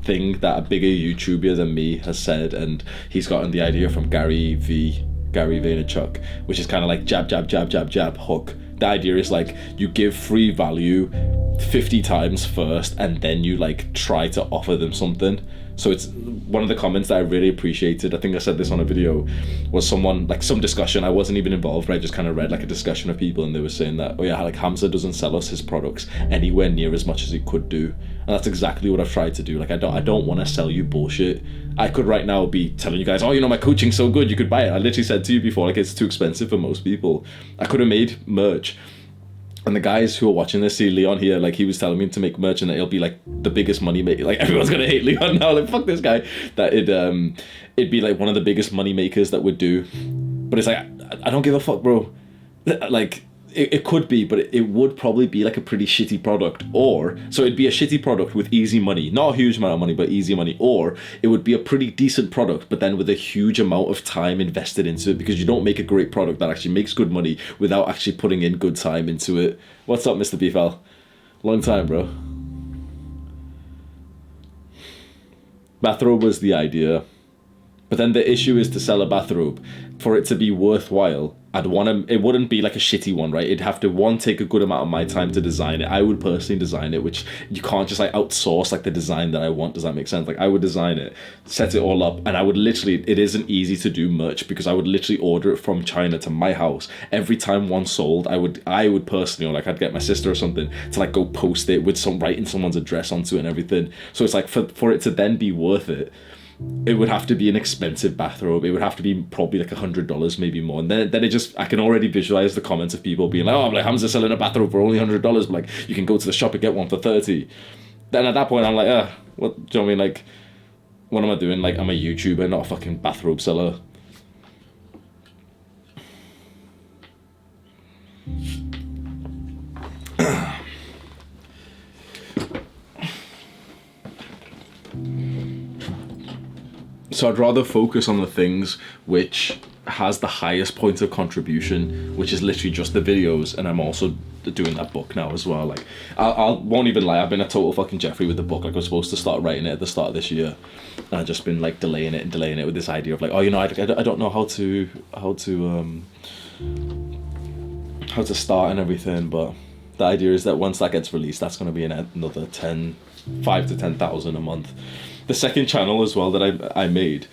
thing that a bigger YouTuber than me has said, and he's gotten the idea from Gary Vaynerchuk, which is kind of like jab, jab, jab, jab, jab, hook. The idea is like, you give free value 50 times first, and then you like try to offer them something. So it's one of the comments that I really appreciated. I think I said this on a video, was someone like some discussion. I wasn't even involved, but I just kind of read like a discussion of people, and they were saying that, oh yeah, like Hamza doesn't sell us his products anywhere near as much as he could do, and that's exactly what I've tried to do. Like I don't want to sell you bullshit. I could right now be telling you guys, oh, you know, my coaching's so good, you could buy it. I literally said to you before, like, it's too expensive for most people. I could have made merch. And the guys who are watching this, see Leon here, like he was telling me to make merch and that it'll be like the biggest money maker. Like everyone's gonna hate Leon now. Like fuck this guy. That it'd be like one of the biggest money makers that would do. But it's like I don't give a fuck, bro. Like it could be, but it would probably be like a pretty shitty product. Or so it'd be a shitty product with easy money, not a huge amount of money, but easy money. Or it would be a pretty decent product, but then with a huge amount of time invested into it, because you don't make a great product that actually makes good money without actually putting in good time into it. What's up, Mr. Beefal? Long time, bro. Bathrobe was the idea, but then the issue is to sell a bathrobe. For it to be worthwhile, I'd want to, it wouldn't be like a shitty one, right? It'd have to, one, take a good amount of my time to design it. I would personally design it, which you can't just like outsource like the design that I want. Does that make sense? Like I would design it, set it all up, and I would literally, it isn't easy to do merch because I would literally order it from China to my house. Every time one sold, I would personally, or like I'd get my sister or something to like go post it with some, writing someone's address onto it and everything. So it's like for it to then be worth it, it would have to be an expensive bathrobe. It would have to be probably like $100, maybe more. And then it just, I can already visualize the comments of people being like, oh, I'm like, Hamza selling a bathrobe for only $100, but like, you can go to the shop and get one for 30. Then at that point, I'm like, what, do you know what I mean? Like, what am I doing? Like, I'm a YouTuber, not a fucking bathrobe seller. So I'd rather focus on the things which has the highest point of contribution, which is literally just the videos, and I'm also doing that book now as well. Like I won't even lie, I've been a total fucking Jeffrey with the book. Like I was supposed to start writing it at the start of this year, and I've just been like delaying it with this idea of like, oh, you know, I don't know how to start and everything. But the idea is that once that gets released, that's going to be another 5 to 10,000 a month. The second channel as well that I made,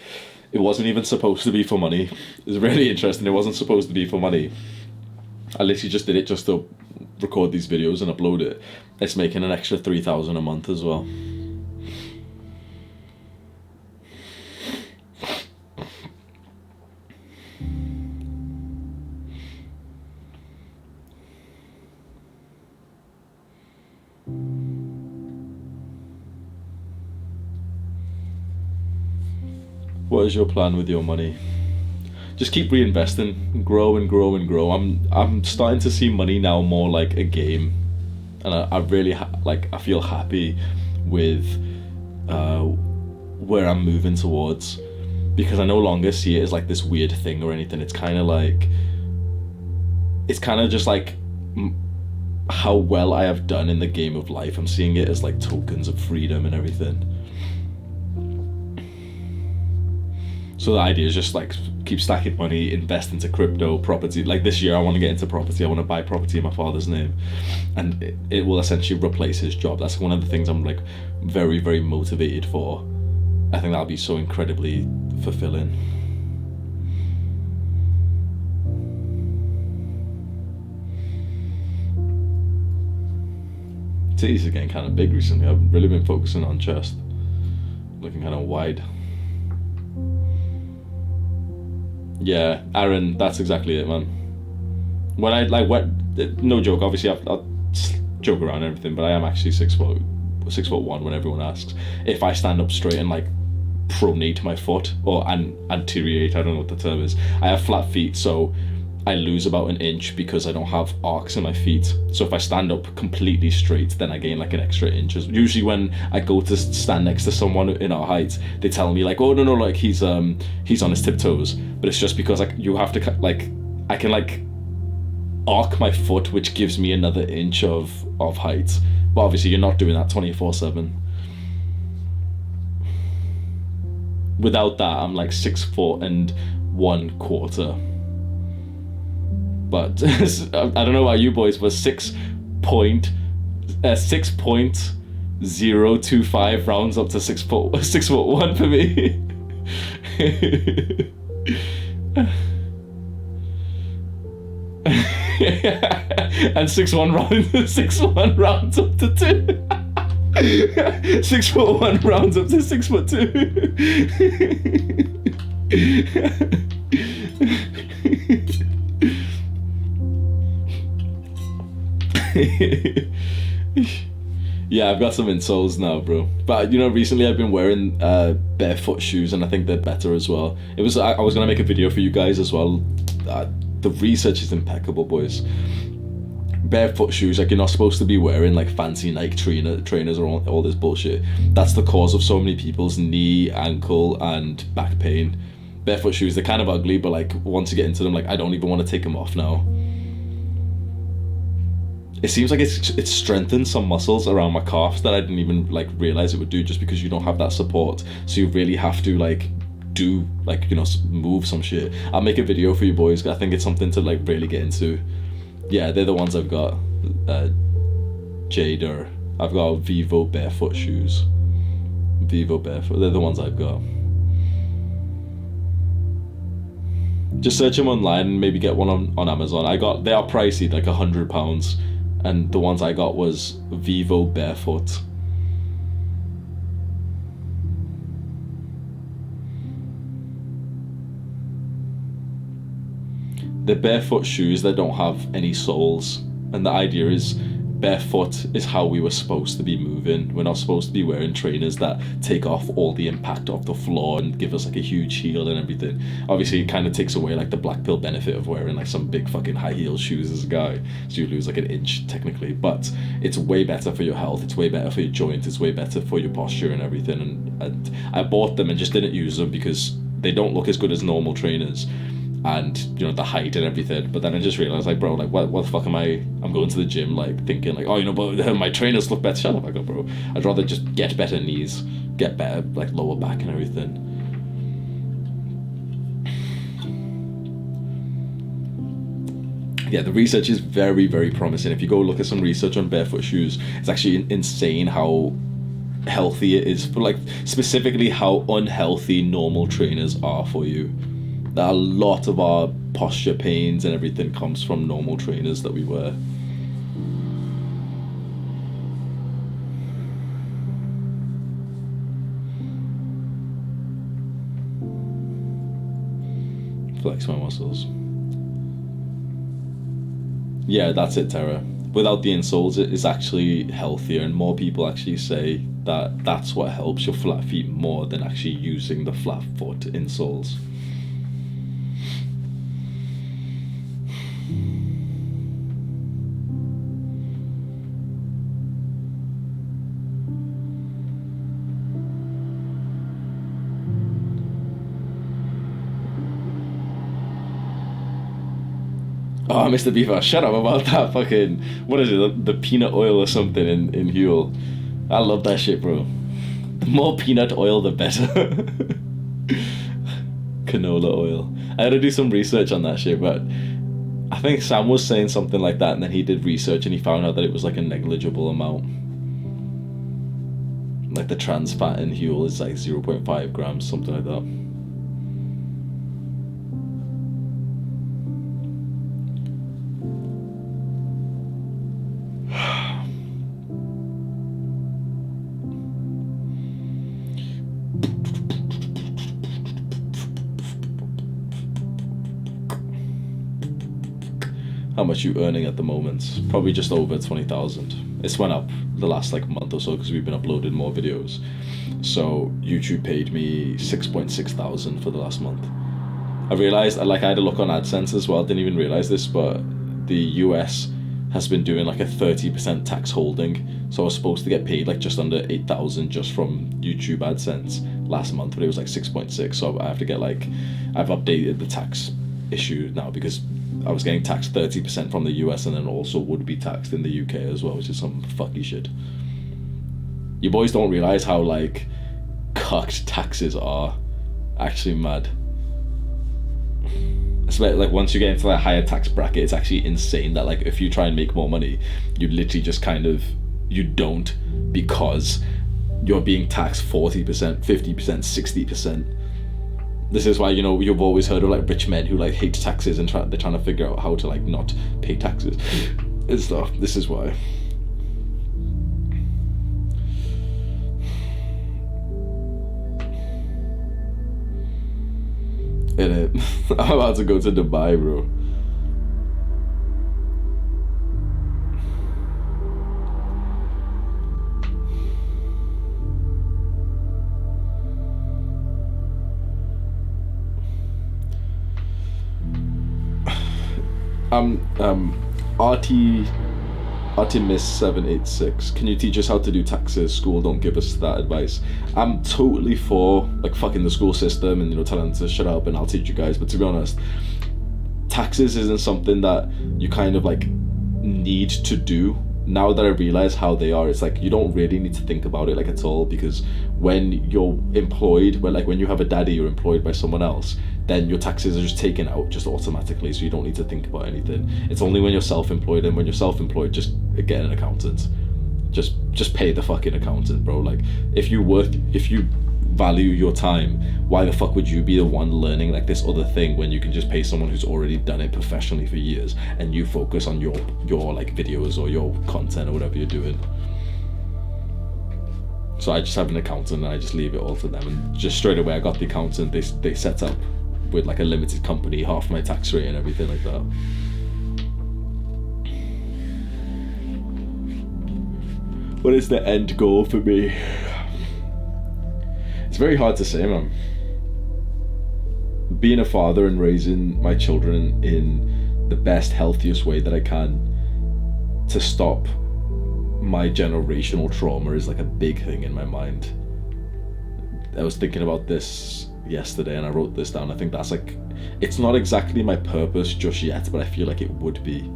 it wasn't even supposed to be for money. It was really interesting. It wasn't supposed to be for money. I literally just did it just to record these videos and upload it. It's making an extra 3,000 a month as well. What is your plan with your money? Just keep reinvesting, grow and grow and grow. I'm starting to see money now more like a game, and I really I feel happy with where I'm moving towards, because I no longer see it as like this weird thing or anything. It's kind of just like how well I have done in the game of life. I'm seeing it as like tokens of freedom and everything. So the idea is just like keep stacking money, invest into crypto, property. Like this year I want to get into property. I want to buy property in my father's name, and it will essentially replace his job. That's one of the things I'm like very, very motivated for. I think that'll be so incredibly fulfilling. Titties are getting kind of big recently. I've really been focusing on chest, looking kind of wide. Yeah, Aaron, that's exactly it, man. When I no joke, obviously I'll joke around and everything, but I am actually 6'1" when everyone asks. If I stand up straight and like pronate my foot or anteriorate, I don't know what the term is. I have flat feet, so I lose about an inch because I don't have arcs in my feet. So if I stand up completely straight, then I gain like an extra inch. Usually when I go to stand next to someone in our height, they tell me like, oh no, like he's on his tiptoes. But it's just because like you have to like, I can like arc my foot, which gives me another inch of height. But obviously you're not doing that 24/7. Without that, I'm like 6 foot and 1/4. But I don't know about you boys, but 6 point 6.025 rounds up to 6'1" for me. And 6'1" rounds up to 2. 6'1" rounds up to 6'2". Yeah, I've got some insoles now, bro. But you know, recently I've been wearing barefoot shoes, and I think they're better as well. I was gonna make a video for you guys as well. The research is impeccable, boys. Barefoot shoes, like, you're not supposed to be wearing like fancy Nike trainers or all this bullshit. That's the cause of so many people's knee, ankle, and back pain. Barefoot shoes, they're kind of ugly, but like once you get into them, like I don't even want to take them off now. It seems like it's strengthened some muscles around my calves that I didn't even like realize it would do, just because you don't have that support. So you really have to like do like, you know, move some shit. I'll make a video for you boys. I think it's something to like really get into. Yeah, they're the ones I've got. Jader. I've got Vivo barefoot shoes. Vivo barefoot. They're the ones I've got. Just search them online and maybe get one on Amazon. They are pricey, like £100, and the ones I got was Vivo barefoot. They're barefoot shoes that don't have any soles, and the idea is barefoot is how we were supposed to be moving. We're not supposed to be wearing trainers that take off all the impact of the floor and give us like a huge heel and everything. Obviously it kind of takes away like the black pill benefit of wearing like some big fucking high heel shoes as a guy, so you lose like an inch technically, but it's way better for your health, it's way better for your joints, it's way better for your posture and everything. And I bought them and just didn't use them because they don't look as good as normal trainers, and you know, the height and everything. But then I just realized, like, bro, like what the fuck I'm going to the gym like thinking like, oh, you know, but my trainers look better. Shut the fuck up, bro. I'd rather just get better knees, get better like lower back and everything. Yeah, the research is very, very promising. If you go look at some research on barefoot shoes, it's actually insane how healthy it is for, like, specifically how unhealthy normal trainers are for you. A lot of our posture pains and everything comes from normal trainers that we wear. Flex my muscles. Yeah, that's it, Tara. Without the insoles, it is actually healthier, and more people actually say that that's what helps your flat feet more than actually using the flat foot insoles. Oh, Mr. Beaver, shut up about that fucking, what is it, the peanut oil or something in Huel. I love that shit, bro. The more peanut oil, the better. Canola oil. I had to do some research on that shit, but I think Sam was saying something like that, and then he did research and he found out that it was like a negligible amount. Like the trans fat in Huel is like 0.5 grams, something like that. How much you earning at the moment? Probably just over 20,000. It's went up the last like month or so because we've been uploading more videos. So YouTube paid me 6.6 thousand for the last month. I realized, like, I had a look on AdSense as well. Didn't even realize this, but the US has been doing like a 30% tax holding. So I was supposed to get paid like just under 8,000 just from YouTube AdSense last month, but it was like 6.6. So I have to get like, I've updated the tax issue now because I was getting taxed 30% from the US and then also would be taxed in the UK as well, which is some fucky shit. You boys don't realize how like cucked taxes are. Actually mad. Especially like once you get into that higher tax bracket, it's actually insane that like if you try and make more money, you literally just kind of You don't, because you're being taxed 40%, 50%, 60%. This is why, you know, you've always heard of like rich men who like hate taxes and they're trying to figure out how to like not pay taxes and stuff. This is why. I'm about to go to Dubai, bro. Artemis786, can you teach us how to do taxes? School don't give us that advice. I'm totally for like fucking the school system and, you know, telling them to shut up and I'll teach you guys, but to be honest, taxes isn't something that you kind of like need to do. Now that I realize how they are, it's like you don't really need to think about it like at all, because when you're employed, when you have a daddy, you're employed by someone else, then your taxes are just taken out just automatically, so you don't need to think about anything. It's only when you're self-employed, and when you're self-employed, just get an accountant. Just pay the fucking accountant, bro. Like, if you value your time, why the fuck would you be the one learning like this other thing when you can just pay someone who's already done it professionally for years, and you focus on your like videos or your content or whatever you're doing? So I just have an accountant and I just leave it all to them, and just straight away I got the accountant. They set up with like a limited company, half my tax rate and everything like that. What is the end goal for me? It's very hard to say, man. Being a father and raising my children in the best, healthiest way that I can to stop my generational trauma is like a big thing in my mind. I was thinking about this yesterday and I wrote this down. I think that's like, it's not exactly my purpose just yet, but I feel like it would be.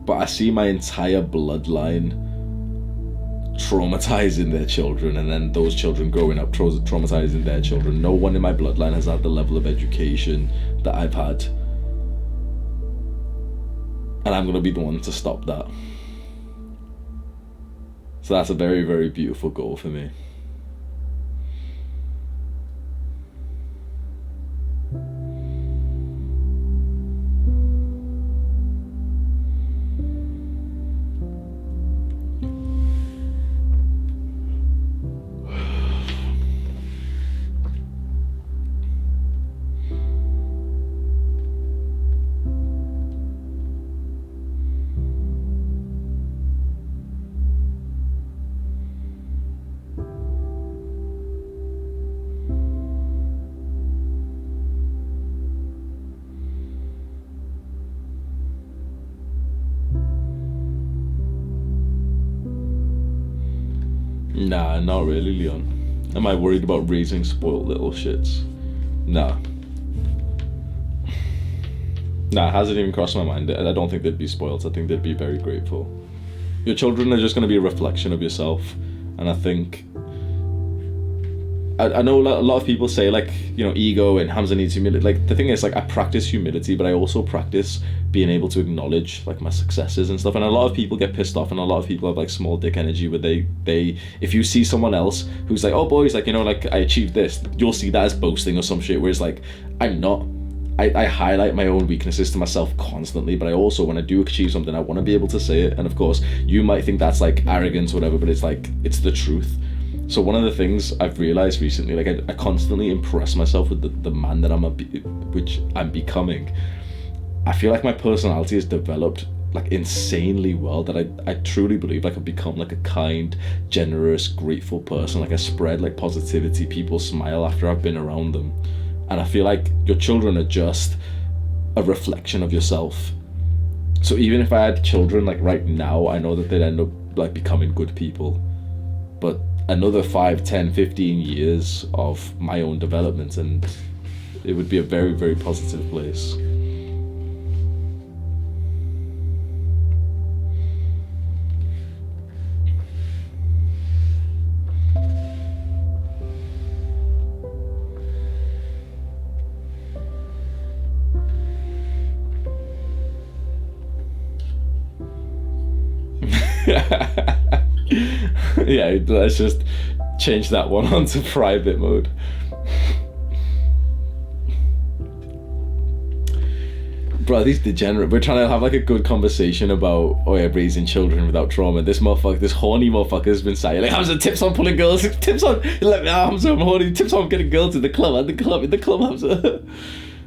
But I see my entire bloodline traumatizing their children, and then those children growing up traumatizing their children. No one in my bloodline has had the level of education that I've had, and I'm gonna be the one to stop that. So that's a very, very beautiful goal for me. Nah, not really, Leon. Am I worried about raising spoiled little shits? Nah. Nah, it hasn't even crossed my mind. I don't think they'd be spoiled. I think they'd be very grateful. Your children are just going to be a reflection of yourself. And I think... I know a lot of people say, like, you know, ego and Hamza needs humility. Like, the thing is, like, I practice humility, but I also practice being able to acknowledge, like, my successes and stuff. And a lot of people get pissed off, and a lot of people have, like, small dick energy where they if you see someone else who's like, oh, boys, like, you know, like, I achieved this, you'll see that as boasting or some shit, whereas, like, I'm not. I highlight my own weaknesses to myself constantly, but I also, when I do achieve something, I want to be able to say it. And, of course, you might think that's, like, arrogance or whatever, but it's, like, it's the truth. So one of the things I've realized recently, like I constantly impress myself with the man that which I'm becoming. I feel like my personality has developed like insanely well, that I truly believe like I've become like a kind, generous, grateful person. Like I spread like positivity, people smile after I've been around them. And I feel like your children are just a reflection of yourself. So even if I had children like right now, I know that they'd end up like becoming good people. But another 5, 10, 15 years of my own development, and it would be a very, very positive place. Yeah, let's just change that one onto private mode. Bro, these degenerate. We're trying to have like a good conversation about raising children without trauma. This motherfucker, this horny motherfucker has been saying like, Hamza, tips on pulling girls, tips on let me Hamza, I'm horny, tips on getting girls in the club, Hamza.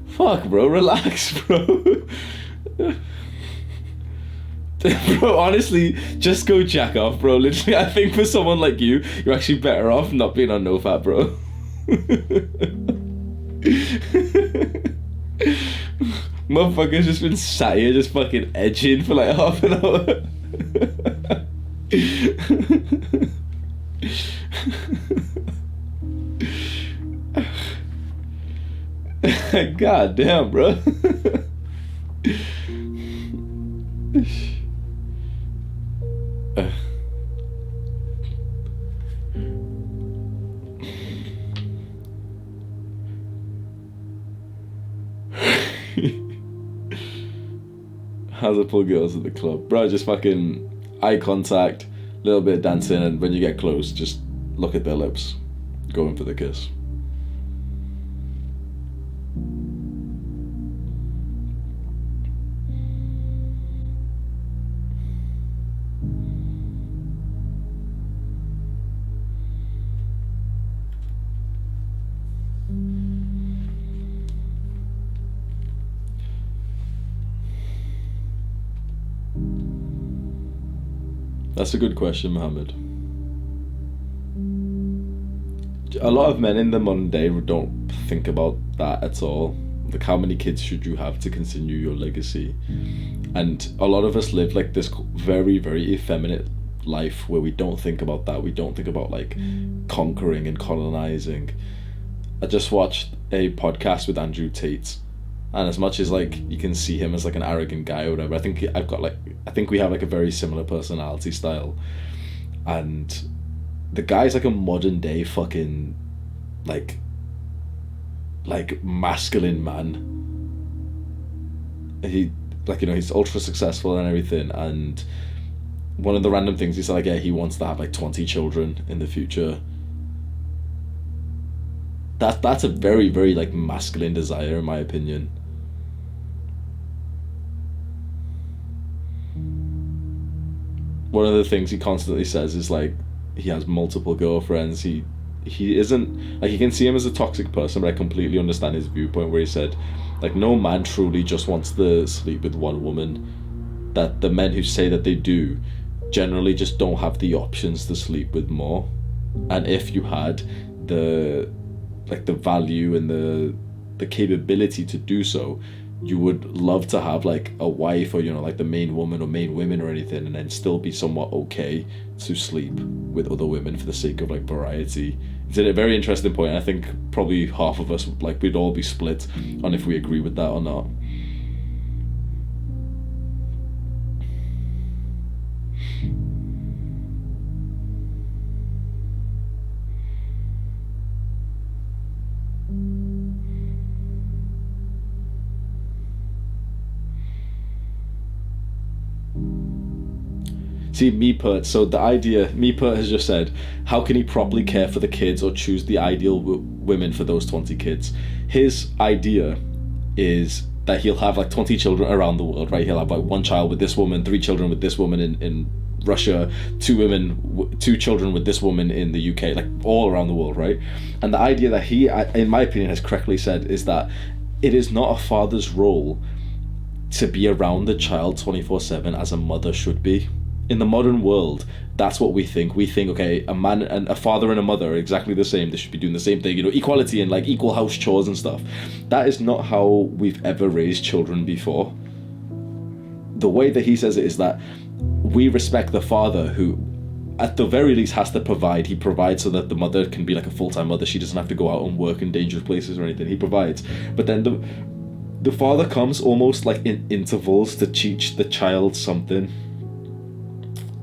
Fuck, bro, relax, bro. Bro, honestly, just go jack off, bro. Literally, I think for someone like you, you're actually better off not being on NoFap, bro. Motherfucker's just been sat here just fucking edging for like half an hour. God damn, bro. How's it pull girls at the club? Bro, just fucking eye contact, little bit of dancing, and when you get close, just look at their lips. Go in for the kiss. That's a good question, Mohammed. A lot of men in the modern day don't think about that at all. Like, how many kids should you have to continue your legacy? And a lot of us live like this very, very effeminate life where we don't think about that. We don't think about like conquering and colonizing. I just watched a podcast with Andrew Tate. And as much as like you can see him as like an arrogant guy or whatever, I think we have like a very similar personality style. And the guy's like a modern day fucking like masculine man. He like, you know, he's ultra successful and everything, and one of the random things he said, like, yeah, he wants to have like 20 children in the future. That's a very, very like masculine desire in my opinion. One of the things he constantly says is like he has multiple girlfriends. He isn't like, you can see him as a toxic person, but I completely understand his viewpoint where he said like no man truly just wants to sleep with one woman. That the men who say that they do generally just don't have the options to sleep with more. And if you had the value and the capability to do so, you would love to have like a wife, or, you know, like the main woman or main women or anything, and then still be somewhat okay to sleep with other women for the sake of like variety. It's a very interesting point. I think probably half of us, like, we'd all be split on if we agree with that or not. See, Meepert, so the idea, Meepert has just said, how can he properly care for the kids or choose the ideal women for those 20 kids? His idea is that he'll have like 20 children around the world, right? He'll have like one child with this woman, 3 children with this woman in Russia, 2 children with this woman in the UK, like all around the world, right? And the idea that he, in my opinion, has correctly said is that it is not a father's role to be around the child 24/7 as a mother should be. In the modern world, that's what we think. We think, okay, a man and a father and a mother are exactly the same. They should be doing the same thing, you know, equality and like equal house chores and stuff. That is not how we've ever raised children before. The way that he says it is that we respect the father who, at the very least, has to provide. He provides so that the mother can be like a full-time mother. She doesn't have to go out and work in dangerous places or anything. He provides. But then the father comes almost like in intervals to teach the child something.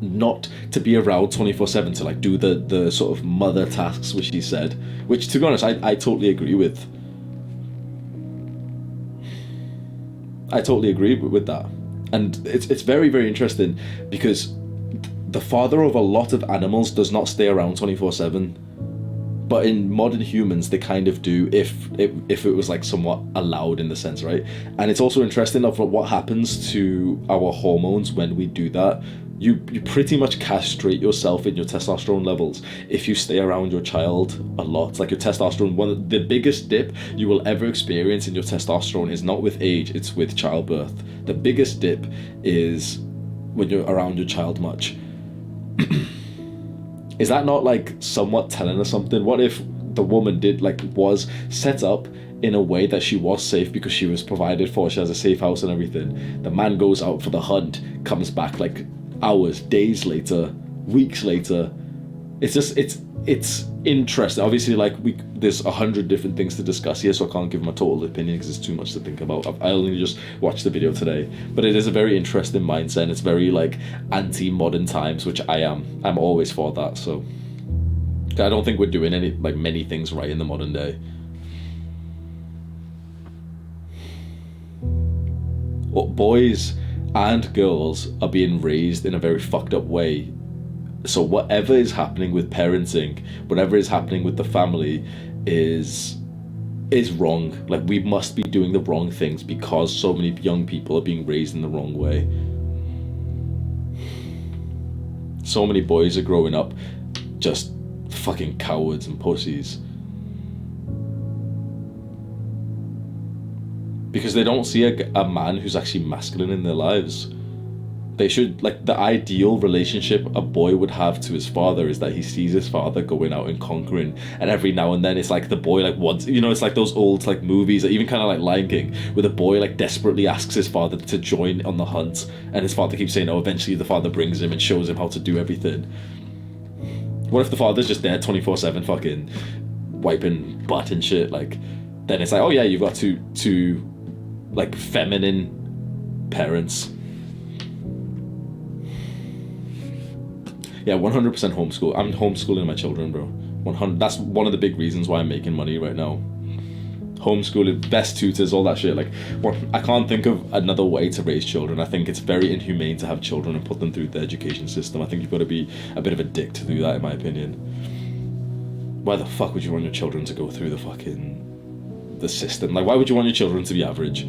Not to be around 24/7 to like do the sort of mother tasks, which he said, which, to be honest, I totally agree with. I totally agree with that. And it's very, very interesting because the father of a lot of animals does not stay around 24/7. But in modern humans, they kind of do, if it was like somewhat allowed in the sense, right? And it's also interesting of what happens to our hormones when we do that. You pretty much castrate yourself in your testosterone levels if you stay around your child a lot. Like your testosterone, the biggest dip you will ever experience in your testosterone is not with age, it's with childbirth. The biggest dip is when you're around your child much. Is that not like somewhat telling us something? What if the woman was set up in a way that she was safe because she was provided for, she has a safe house and everything. The man goes out for the hunt, comes back like hours, days later, weeks later. It's interesting. Obviously, there's 100 different things to discuss here, so I can't give my total opinion because it's too much to think about. I only just watched the video today, but it is a very interesting mindset, and it's very anti-modern times, which I'm always for that. So I don't think we're doing many things right in the modern day. Boys and girls are being raised in a very fucked up way. So whatever is happening with parenting, whatever is happening with the family is wrong. We must be doing the wrong things because so many young people are being raised in the wrong way. So many boys are growing up just fucking cowards and pussies. Because they don't see a man who's actually masculine in their lives. They should, the ideal relationship a boy would have to his father is that he sees his father going out and conquering, and every now and then it's the boy wants, it's like those old movies, even kind of like Lion King, where the boy desperately asks his father to join on the hunt, and his father keeps saying no. Eventually the father brings him and shows him how to do everything. What if the father's just there 24/7 fucking wiping butt and shit? Then it's oh yeah, you've got two feminine parents. Yeah, 100% homeschool. I'm homeschooling my children, bro. 100. That's one of the big reasons why I'm making money right now. Homeschooling, best tutors, all that shit. I can't think of another way to raise children. I think it's very inhumane to have children and put them through the education system. I think you've got to be a bit of a dick to do that, in my opinion. Why the fuck would you want your children to go through the system? Why would you want your children to be average?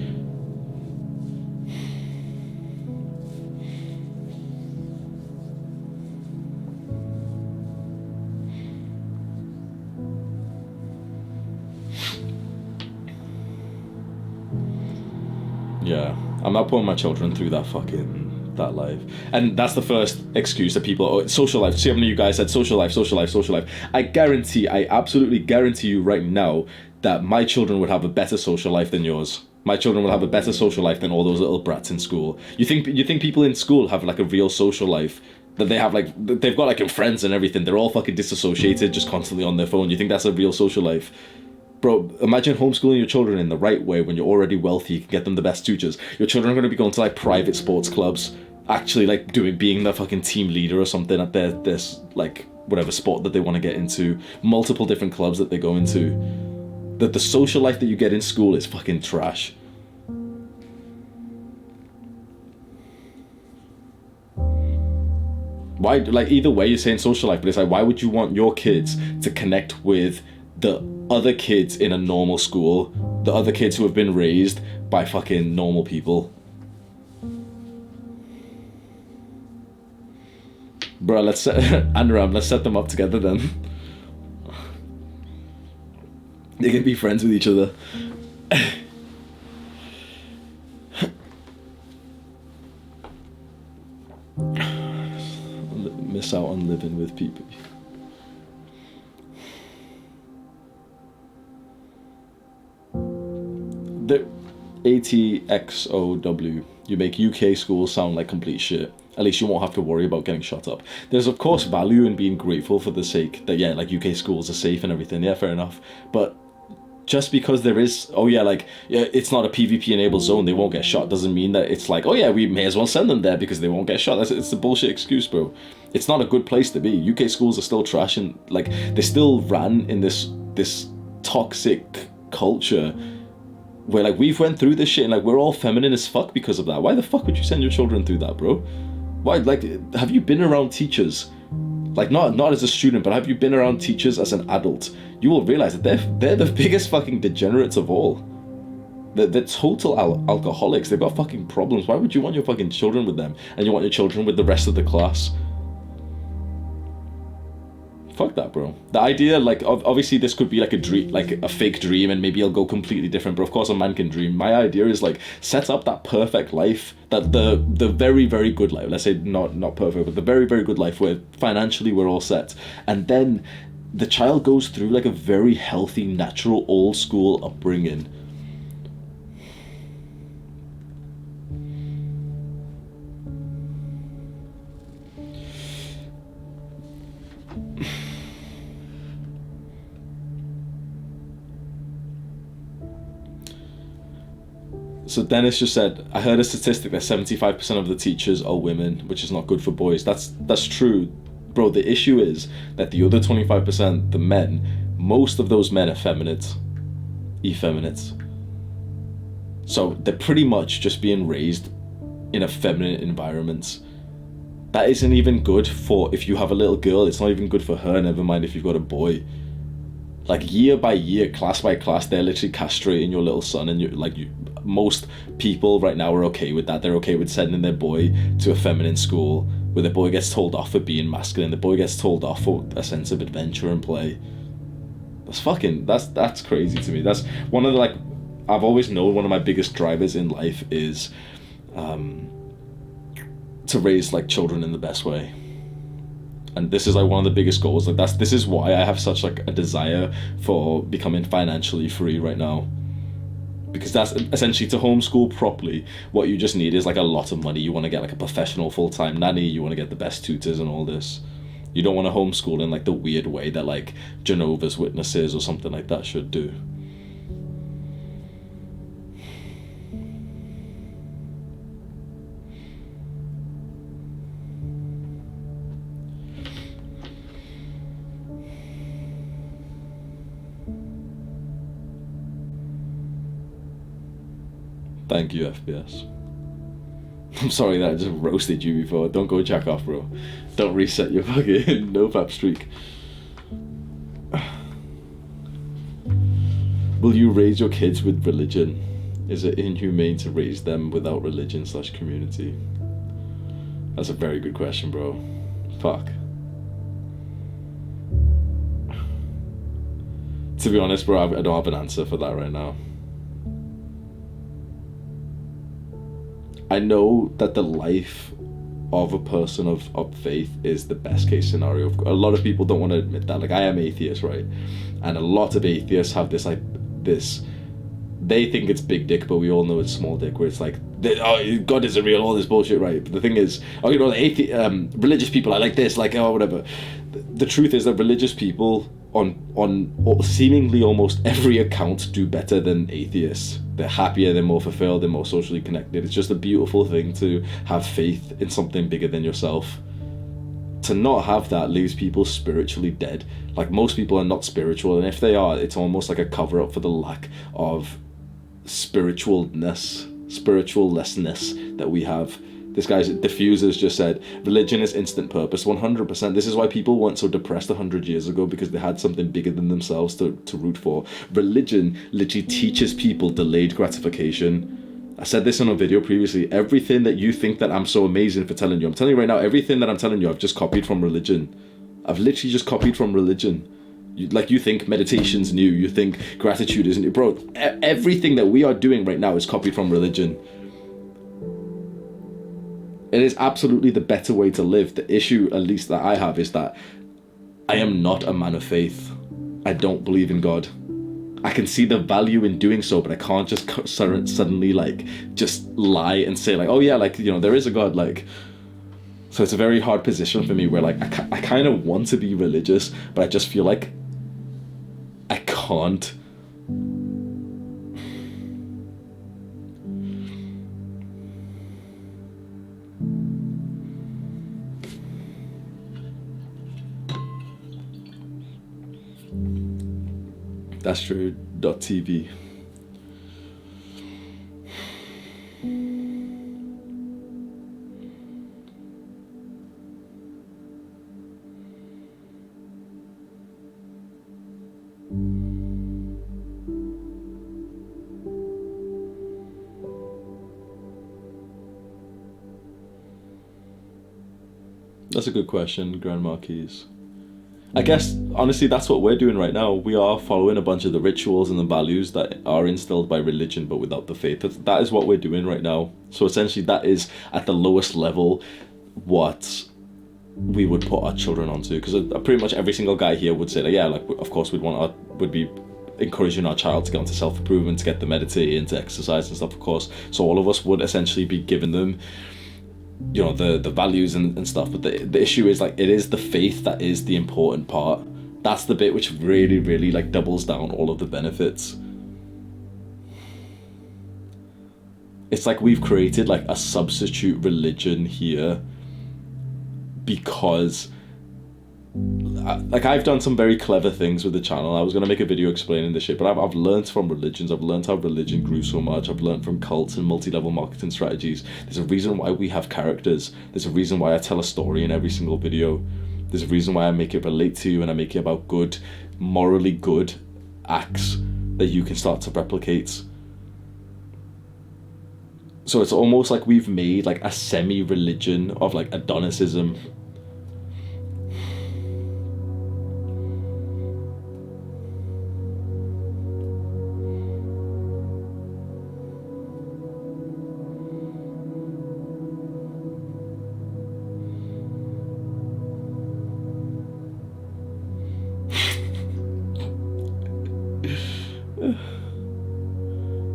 Yeah, I'm not putting my children through that life. And that's the first excuse that people, social life. See how many of you guys said social life. I absolutely guarantee you right now that my children would have a better social life than yours. My children will have a better social life than all those little brats in school. You think people in school have a real social life? That they have they've got friends and everything. They're all fucking disassociated, just constantly on their phone. You think that's a real social life? Bro, imagine homeschooling your children in the right way when you're already wealthy, you can get them the best tutors. Your children are going to be going to private sports clubs, actually being the fucking team leader or something at this whatever sport that they want to get into, multiple different clubs that they go into. The social life that you get in school is fucking trash. Why, either way you're saying social life, but it's why would you want your kids to connect with the other kids in a normal school, the other kids who have been raised by fucking normal people? Bro, let's set them up together then. They can be friends with each other. Miss out on living with people. The ATXOW, you make UK schools sound like complete shit. At least you won't have to worry about getting shot up. There's of course value in being grateful for the sake that UK schools are safe and everything. Yeah, fair enough. But just because there is, it's not a PvP enabled zone, they won't get shot, doesn't mean that it's we may as well send them there because they won't get shot. It's a bullshit excuse, bro. It's not a good place to be. UK schools are still trash, and they still ran in this toxic culture where we've went through this shit and we're all feminine as fuck because of that. Why the fuck would you send your children through that, bro? Why? Like, have you been around teachers? Like, not as a student, but have you been around teachers as an adult? You will realize that they're the biggest fucking degenerates of all. They're total alcoholics. They've got fucking problems. Why would you want your fucking children with them, and you want your children with the rest of the class? Fuck that, bro. The idea, like, obviously this could be like a dream, like a fake dream, and maybe it'll go completely different, but of course a man can dream. My idea is, like, set up that perfect life, that the very, very good life, let's say not perfect, but the very, very good life where financially we're all set, and then the child goes through like a very healthy, natural, old school upbringing. So Dennis just said, I heard a statistic that 75% of the teachers are women, which is not good for boys. That's true. Bro, the issue is that the other 25%, the men, most of those men are effeminate. So they're pretty much just being raised in a feminine environment. That isn't even good for, if you have a little girl, it's not even good for her, never mind if you've got a boy. Like, year by year, class by class, they're literally castrating your little son, and most people right now are okay with that. They're okay with sending their boy to a feminine school where the boy gets told off for being masculine, the boy gets told off for a sense of adventure and play. That's crazy to me. That's one of the, like, I've always known one of my biggest drivers in life is to raise, like, children in the best way. And this is, like, one of the biggest goals. Like, this is why I have such, like, a desire for becoming financially free right now. Because that's essentially, to homeschool properly, what you just need is, like, a lot of money. You want to get, like, a professional full-time nanny. You want to get the best tutors and all this. You don't want to homeschool in, like, the weird way that, like, Jehovah's Witnesses or something like that should do. Thank you, FPS. I'm sorry that I just roasted you before. Don't go jack off, bro. Don't reset your fucking nofap streak. Will you raise your kids with religion? Is it inhumane to raise them without religion/community? That's a very good question, bro. Fuck. To be honest, bro, I don't have an answer for that right now. I know that the life of a person of faith is the best case scenario. A lot of people don't want to admit that. Like, I am atheist, right? And a lot of atheists have this, like, they think it's big dick, but we all know it's small dick, where it's like, oh, God isn't real, all this bullshit, right? But the thing is, oh, you know, the religious people are like this, like, oh, whatever. The truth is that religious people on seemingly almost every account do better than atheists. They're happier, they're more fulfilled, they're more socially connected. It's just a beautiful thing to have faith in something bigger than yourself. To not have that leaves people spiritually dead. Like, most people are not spiritual, and if they are, it's almost like a cover-up for the lack of spiritualness that we have. This guy's Diffusers just said, religion is instant purpose. 100%. This is why people weren't so depressed 100 years ago, because they had something bigger than themselves to root for. Religion literally teaches people delayed gratification. I said this in a video previously. Everything that you think that I'm so amazing for telling you, I'm telling you right now, everything that I'm telling you, I've just copied from religion. I've literally just copied from religion. You think meditation's new, you think gratitude isn't new. Bro, everything that we are doing right now is copied from religion. It is absolutely the better way to live. The issue, at least that I have, is that I am not a man of faith. I don't believe in God. I can see the value in doing so, but I can't just suddenly, like, just lie and say, like, oh yeah, like, you know, there is a God, like. So it's a very hard position for me where, like, I kind of want to be religious, but I just feel like I can't. That's true. .tv. That's a good question, Grand Marquis. I guess, honestly, that's what we're doing right now. We are following a bunch of the rituals and the values that are instilled by religion, but without the faith. That is what we're doing right now. So essentially, that is, at the lowest level, what we would put our children onto. Because pretty much every single guy here would say that, yeah, like, of course, would be encouraging our child to get into self-improvement, to get them meditating, to exercise and stuff, of course. So all of us would essentially be giving them, you know, the values and stuff. But the issue is, like, it is the faith that is the important part. That's the bit which really, really, like, doubles down all of the benefits. It's like we've created, like, a substitute religion here because, like, I've done some very clever things with the channel. I was going to make a video explaining this shit, but I've learned from religions. I've learned how religion grew so much. I've learned from cults and multi-level marketing strategies. There's a reason why we have characters. There's a reason why I tell a story in every single video. There's a reason why I make it relate to you, and I make it about good, morally good acts that you can start to replicate. So it's almost like we've made, like, a semi-religion of, like, Adonicism.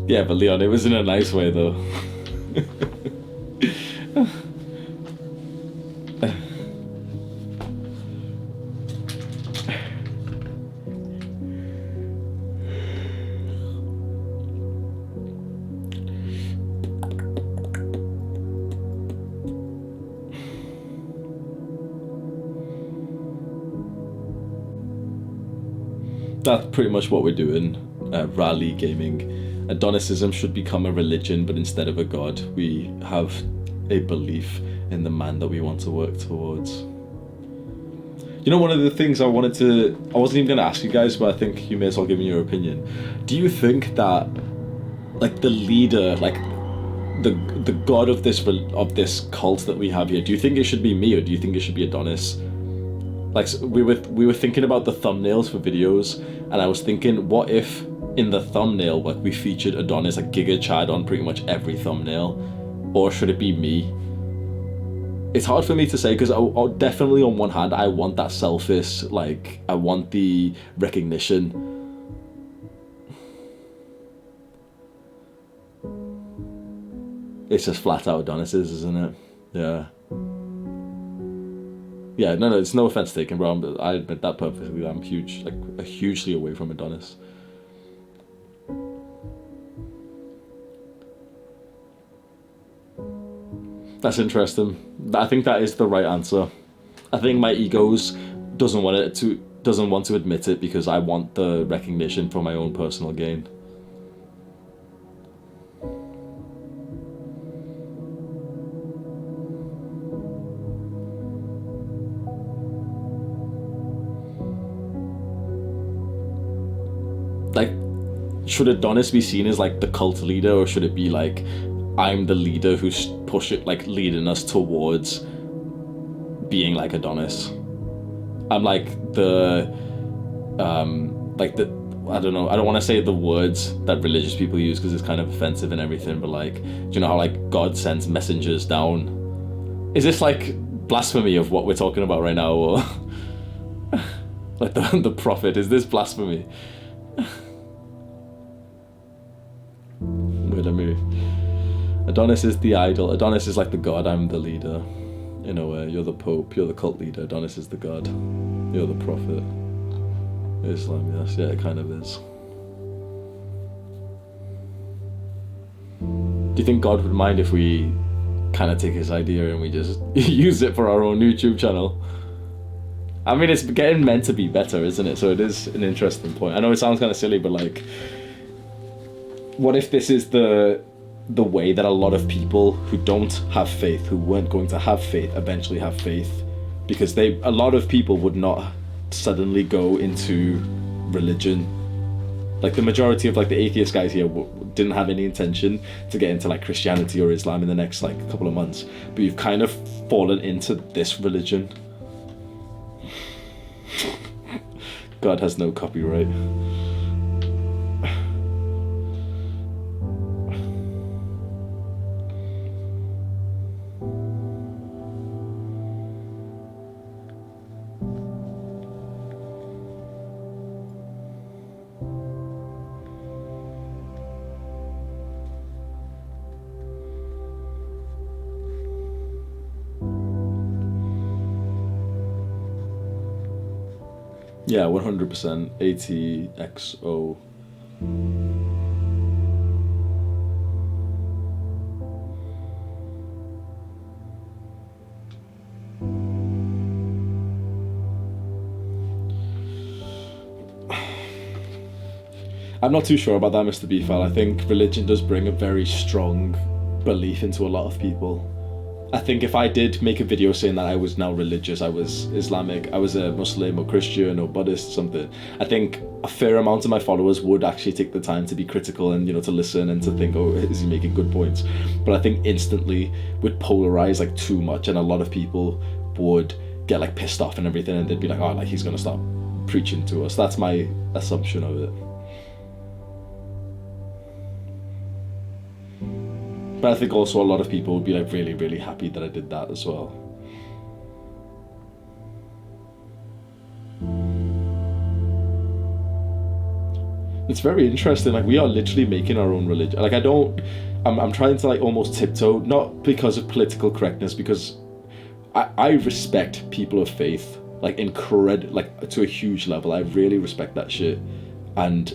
Yeah, but Leon, it was in a nice way, though. That's pretty much what we're doing. Rally gaming. Adonicism should become a religion, but instead of a god, we have a belief in the man that we want to work towards. You know, one of the things I wasn't even going to ask you guys, but I think you may as well give me your opinion. Do you think that, like, the leader, like, the god of this cult that we have here, do you think it should be me, or do you think it should be Adonis? Like, we were thinking about the thumbnails for videos, and I was thinking, what if in the thumbnail, like, we featured Adonis, like Giga Chad, on pretty much every thumbnail? Or should it be me? It's hard for me to say, because definitely on one hand, I want that selfish, like, I want the recognition. It's just flat out Adonis's, isn't it? Yeah. Yeah, no, it's no offense taken, bro, but I admit that perfectly. I'm hugely away from Adonis. That's interesting. I think that is the right answer. I think my egos doesn't want to admit it, because I want the recognition for my own personal gain. Like, should Adonis be seen as, like, the cult leader, or should it be like, I'm the leader who's leading us towards being like Adonis? I'm like I don't know, I don't want to say the words that religious people use because it's kind of offensive and everything, but, like, do you know how, like, God sends messengers down? Is this, like, blasphemy of what we're talking about right now, or like the prophet? Is this blasphemy? Wait, let me... Adonis is the idol. Adonis is like the god. I'm the leader. In a way, you're the pope. You're the cult leader. Adonis is the god. You're the prophet. Islam, yes, yeah, it kind of is. Do you think God would mind if we kind of take his idea and we just use it for our own YouTube channel? I mean, it's getting meant to be better, isn't it? So it is an interesting point. I know it sounds kind of silly, but, like, what if this is the way that a lot of people who don't have faith, who weren't going to have faith, eventually have faith? Because a lot of people would not suddenly go into religion. Like, the majority of, like, the atheist guys here didn't have any intention to get into, like, Christianity or Islam in the next, like, couple of months. But you've kind of fallen into this religion. God has no copyright. Yeah, 100%. ATXO. I'm not too sure about that, Mr. Beefal. I think religion does bring a very strong belief into a lot of people. I think if I did make a video saying that I was now religious, I was Islamic, I was a Muslim or Christian or Buddhist, something, I think a fair amount of my followers would actually take the time to be critical and, you know, to listen and to think, oh, is he making good points? But I think instantly would polarize like too much, and a lot of people would get like pissed off and everything, and they'd be like, oh, like he's gonna stop preaching to us. That's my assumption of it. But I think also a lot of people would be like really, really happy that I did that as well. It's very interesting. Like, we are literally making our own religion. Like, I'm trying to like almost tiptoe, not because of political correctness, because I respect people of faith, like like to a huge level. I really respect that shit. And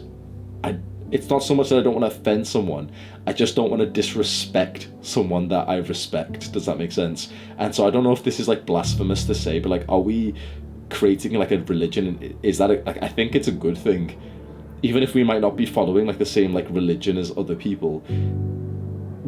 it's not so much that I don't want to offend someone, I just don't want to disrespect someone that I respect. Does that make sense? And so I don't know if this is like blasphemous to say, but like, are we creating like a religion? Is that like, I think it's a good thing, even if we might not be following like the same like religion as other people.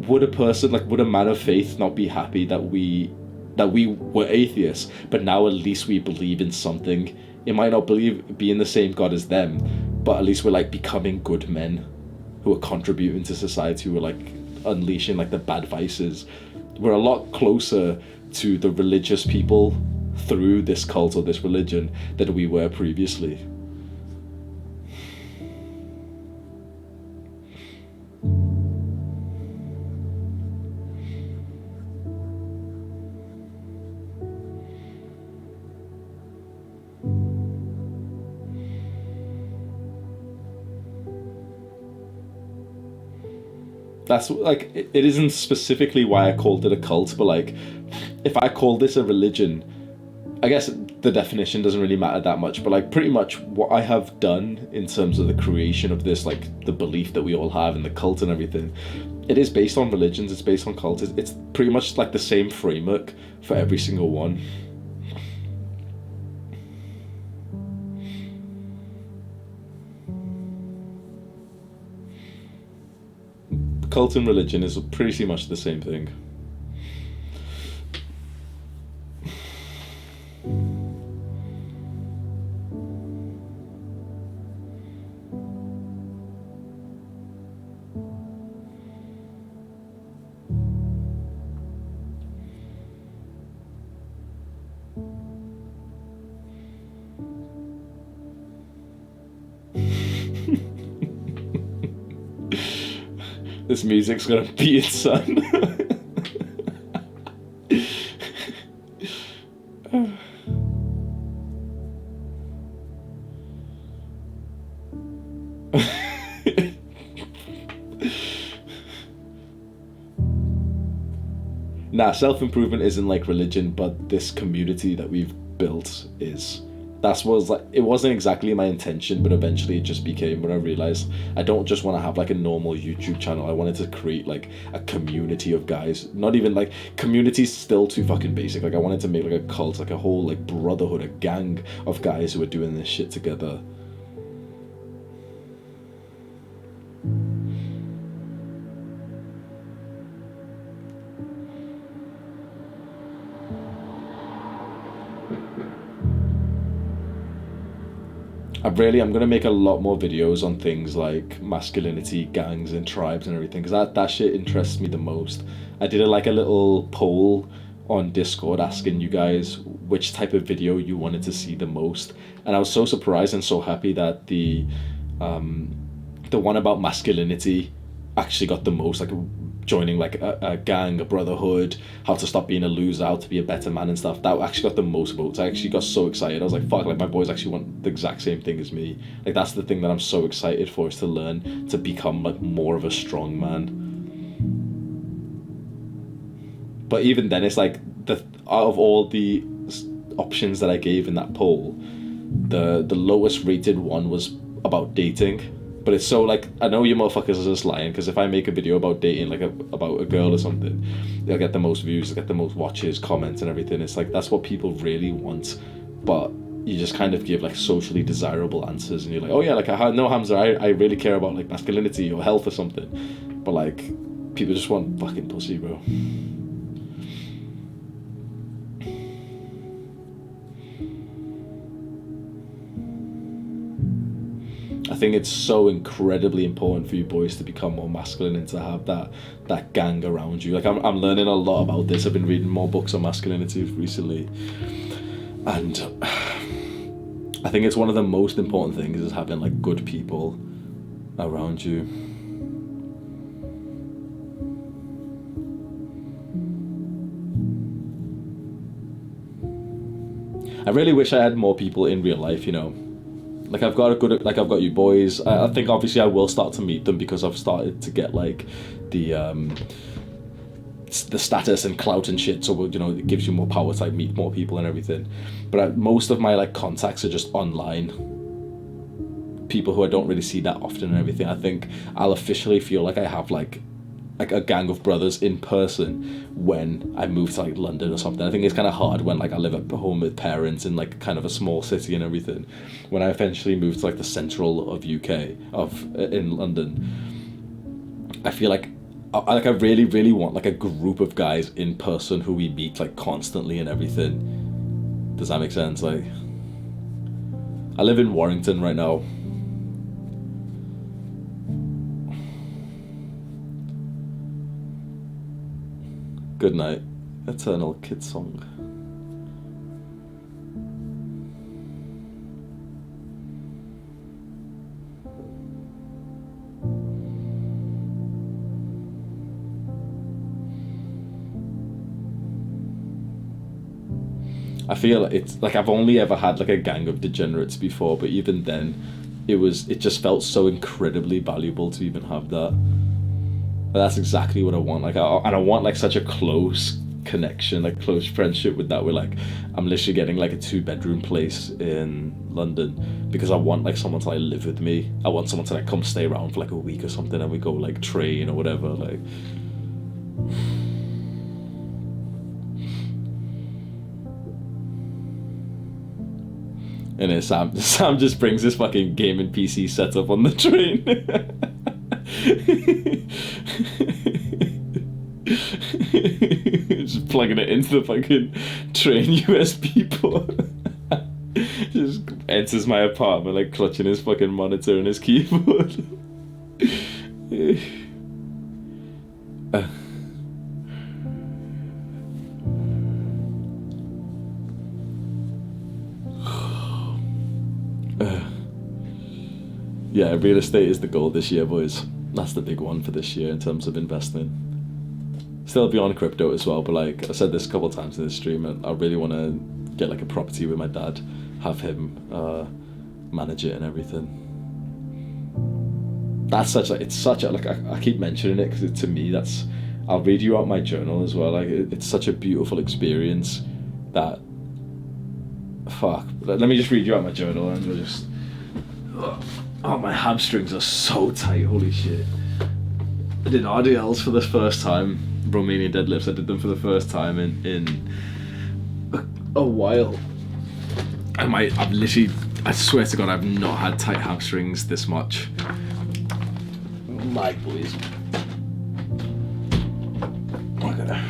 Would a man of faith not be happy that we were atheists, but now at least we believe in something? It might not be in the same God as them, but at least we're like becoming good men who are contributing to society, who are like unleashing like the bad vices. We're a lot closer to the religious people through this cult or this religion than we were previously. That's like, it isn't specifically why I called it a cult, but like, if I call this a religion, I guess the definition doesn't really matter that much, but like pretty much what I have done in terms of the creation of this, like the belief that we all have and the cult and everything, it is based on religions, it's based on cults, it's pretty much like the same framework for every single one. Cult and religion is pretty much the same thing. This music's gonna beat its son. Nah, self-improvement isn't like religion, but this community that we've built is. It wasn't exactly my intention, but eventually it just became, when I realized I don't just want to have like a normal YouTube channel. I wanted to create like a community of guys. Not even like, community's still too fucking basic. Like, I wanted to make like a cult, like a whole like brotherhood, a gang of guys who are doing this shit together. I'm going to make a lot more videos on things like masculinity, gangs and tribes and everything, because that shit interests me the most. I did like a little poll on Discord asking you guys which type of video you wanted to see the most, and I was so surprised and so happy that the one about masculinity actually got the most, like joining like a gang, a brotherhood, how to stop being a loser, how to be a better man and stuff. That actually got the most votes. I actually got so excited. I was like, fuck, like my boys actually want the exact same thing as me. Like that's the thing that I'm so excited for, is to learn to become like more of a strong man. But even then, it's like out of all the options that I gave in that poll, the lowest rated one was about dating. But it's so like, I know you motherfuckers are just lying, because if I make a video about dating, like about a girl or something, they'll get the most views, they'll get the most watches, comments and everything. It's like, that's what people really want. But you just kind of give like socially desirable answers, and you're like, oh yeah, like no, Hamza, I really care about like masculinity or health or something. But like, people just want fucking pussy, bro. I think it's so incredibly important for you boys to become more masculine and to have that gang around you. Like I'm learning a lot about this. I've been reading more books on masculinity recently, and I think it's one of the most important things is having like good people around you. I really wish I had more people in real life, you know. Like I've got you boys. I think obviously I will start to meet them, because I've started to get like the status and clout and shit. So, you know, it gives you more power to like meet more people and everything. But most of my like contacts are just online. People who I don't really see that often and everything. I think I'll officially feel like I have like a gang of brothers in person when I move to like London or something. I think it's kind of hard when like I live at home with parents in like kind of a small city and everything. When I eventually move to like the central of UK in London, I feel like I really, really want like a group of guys in person who we meet like constantly and everything. Does that make sense? Like, I live in Warrington right now. Good night, Eternal Kid Song. I feel it's like I've only ever had like a gang of degenerates before, but even then, it just felt so incredibly valuable to even have that. But that's exactly what I want. Like, I want like such a close connection, like close friendship with that. We're like, I'm literally getting like a 2-bedroom place in London because I want like someone to like live with me. I want someone to like come stay around for like a week or something, and we go like train or whatever. Like, and then Sam just brings this fucking gaming PC setup on the train. Just plugging it into the fucking train USB port. Just enters my apartment like clutching his fucking monitor and his keyboard. Yeah, real estate is the goal this year, boys. That's the big one for this year in terms of investing. Still beyond crypto as well, but like I said this a couple of times in this stream, I really want to get like a property with my dad, have him manage it and everything. That's it's such a, like I keep mentioning it because to me that's, I'll read you out my journal as well. Like it's such a beautiful experience that, fuck. Let me just read you out my journal and we'll just. Oh, my hamstrings are so tight, holy shit. I did RDLs for the first time, Romanian deadlifts, I did them for the first time in a while. I've literally, I swear to God, I've not had tight hamstrings this much. My boys. Okay.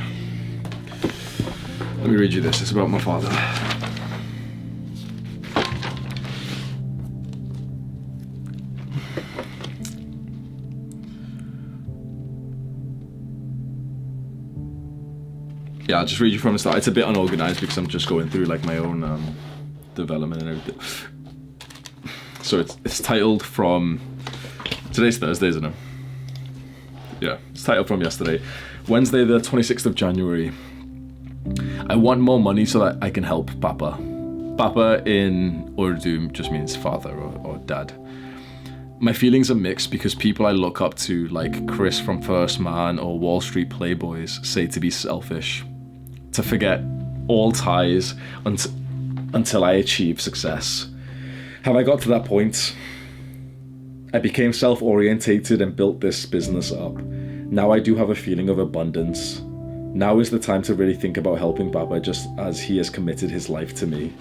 Let me read you this, it's about my father. Yeah, I'll just read you from the start. It's a bit unorganized because I'm just going through like my own development and everything. So it's titled from, today's Thursday, isn't it? Yeah, it's titled from yesterday. Wednesday the 26th of January. I want more money so that I can help Papa. Papa in Urdu just means father or dad. My feelings are mixed because people I look up to, like Chris from First Man or Wall Street Playboys, say to be selfish, to forget all ties until I achieve success. Have I got to that point? I became self-orientated and built this business up. Now I do have a feeling of abundance. Now is the time to really think about helping Baba just as he has committed his life to me.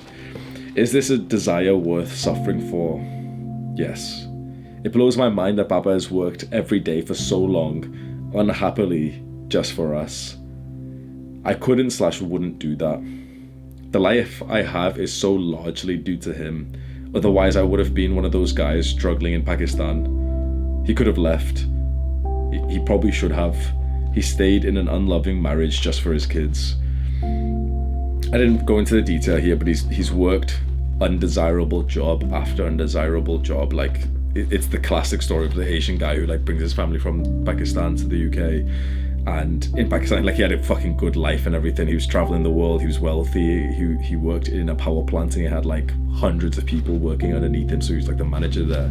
Is this a desire worth suffering for? Yes. It blows my mind that Baba has worked every day for so long, unhappily, just for us. I couldn't/wouldn't do that. The life I have is so largely due to him. Otherwise, I would have been one of those guys struggling in Pakistan. He could have left. He probably should have. He stayed in an unloving marriage just for his kids. I didn't go into the detail here, but he's worked undesirable job after undesirable job. Like, it's the classic story of the Asian guy who like brings his family from Pakistan to the UK. And in Pakistan, like, he had a fucking good life and everything. He was traveling the world. He was wealthy. He worked in a power plant and he had like hundreds of people working underneath him. So he was like the manager there.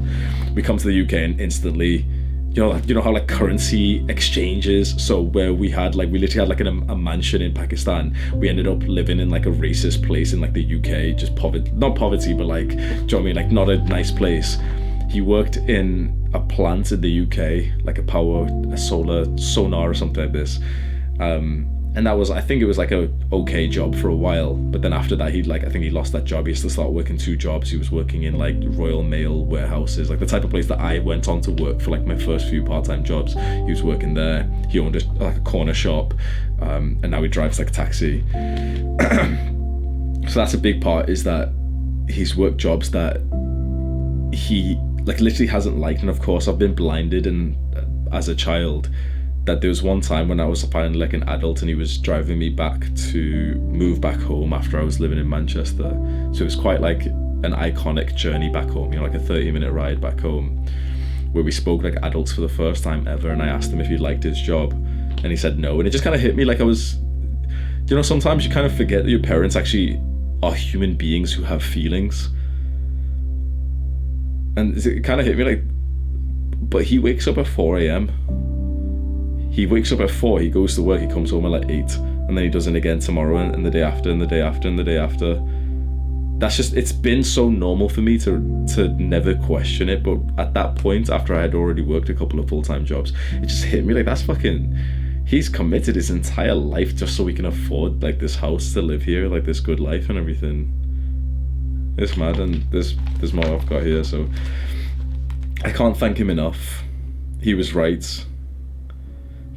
We come to the UK and instantly, you know how like currency exchanges. So where we literally had like a mansion in Pakistan. We ended up living in like a racist place in like the UK, just poverty, not poverty, but like, do you know what I mean? Like, not a nice place. He worked in a plant in the UK, like a solar sonar or something like this. And that was, I think it was like a okay job for a while. But then after that, I think he lost that job. He used to start working 2 jobs. He was working in like Royal Mail warehouses, like the type of place that I went on to work for like my first few part-time jobs. He was working there. He owned a corner shop. And now he drives like a taxi. So that's a big part, is that he's worked jobs that he like literally hasn't liked. And of course I've been blinded, and as a child, that there was one time when I was finally like an adult and he was driving me back to move back home after I was living in Manchester. So it was quite like an iconic journey back home, like a 30-minute ride back home, where we spoke like adults for the first time ever. And I asked him if he liked his job and he said no. And it just kind of hit me like I was, sometimes you kind of forget that your parents actually are human beings who have feelings. And it kind of hit me like, but he wakes up at 4 a.m. He wakes up at 4, he goes to work, he comes home at like 8, and then he does it again tomorrow and the day after and the day after and the day after. That's just, it's been so normal for me to never question it. But at that point, after I had already worked a couple of full-time jobs, it just hit me like, that's fucking, he's committed his entire life just so we can afford like this house to live here, like this good life and everything. It's mad. And there's more I've got here, so I can't thank him enough. He was right.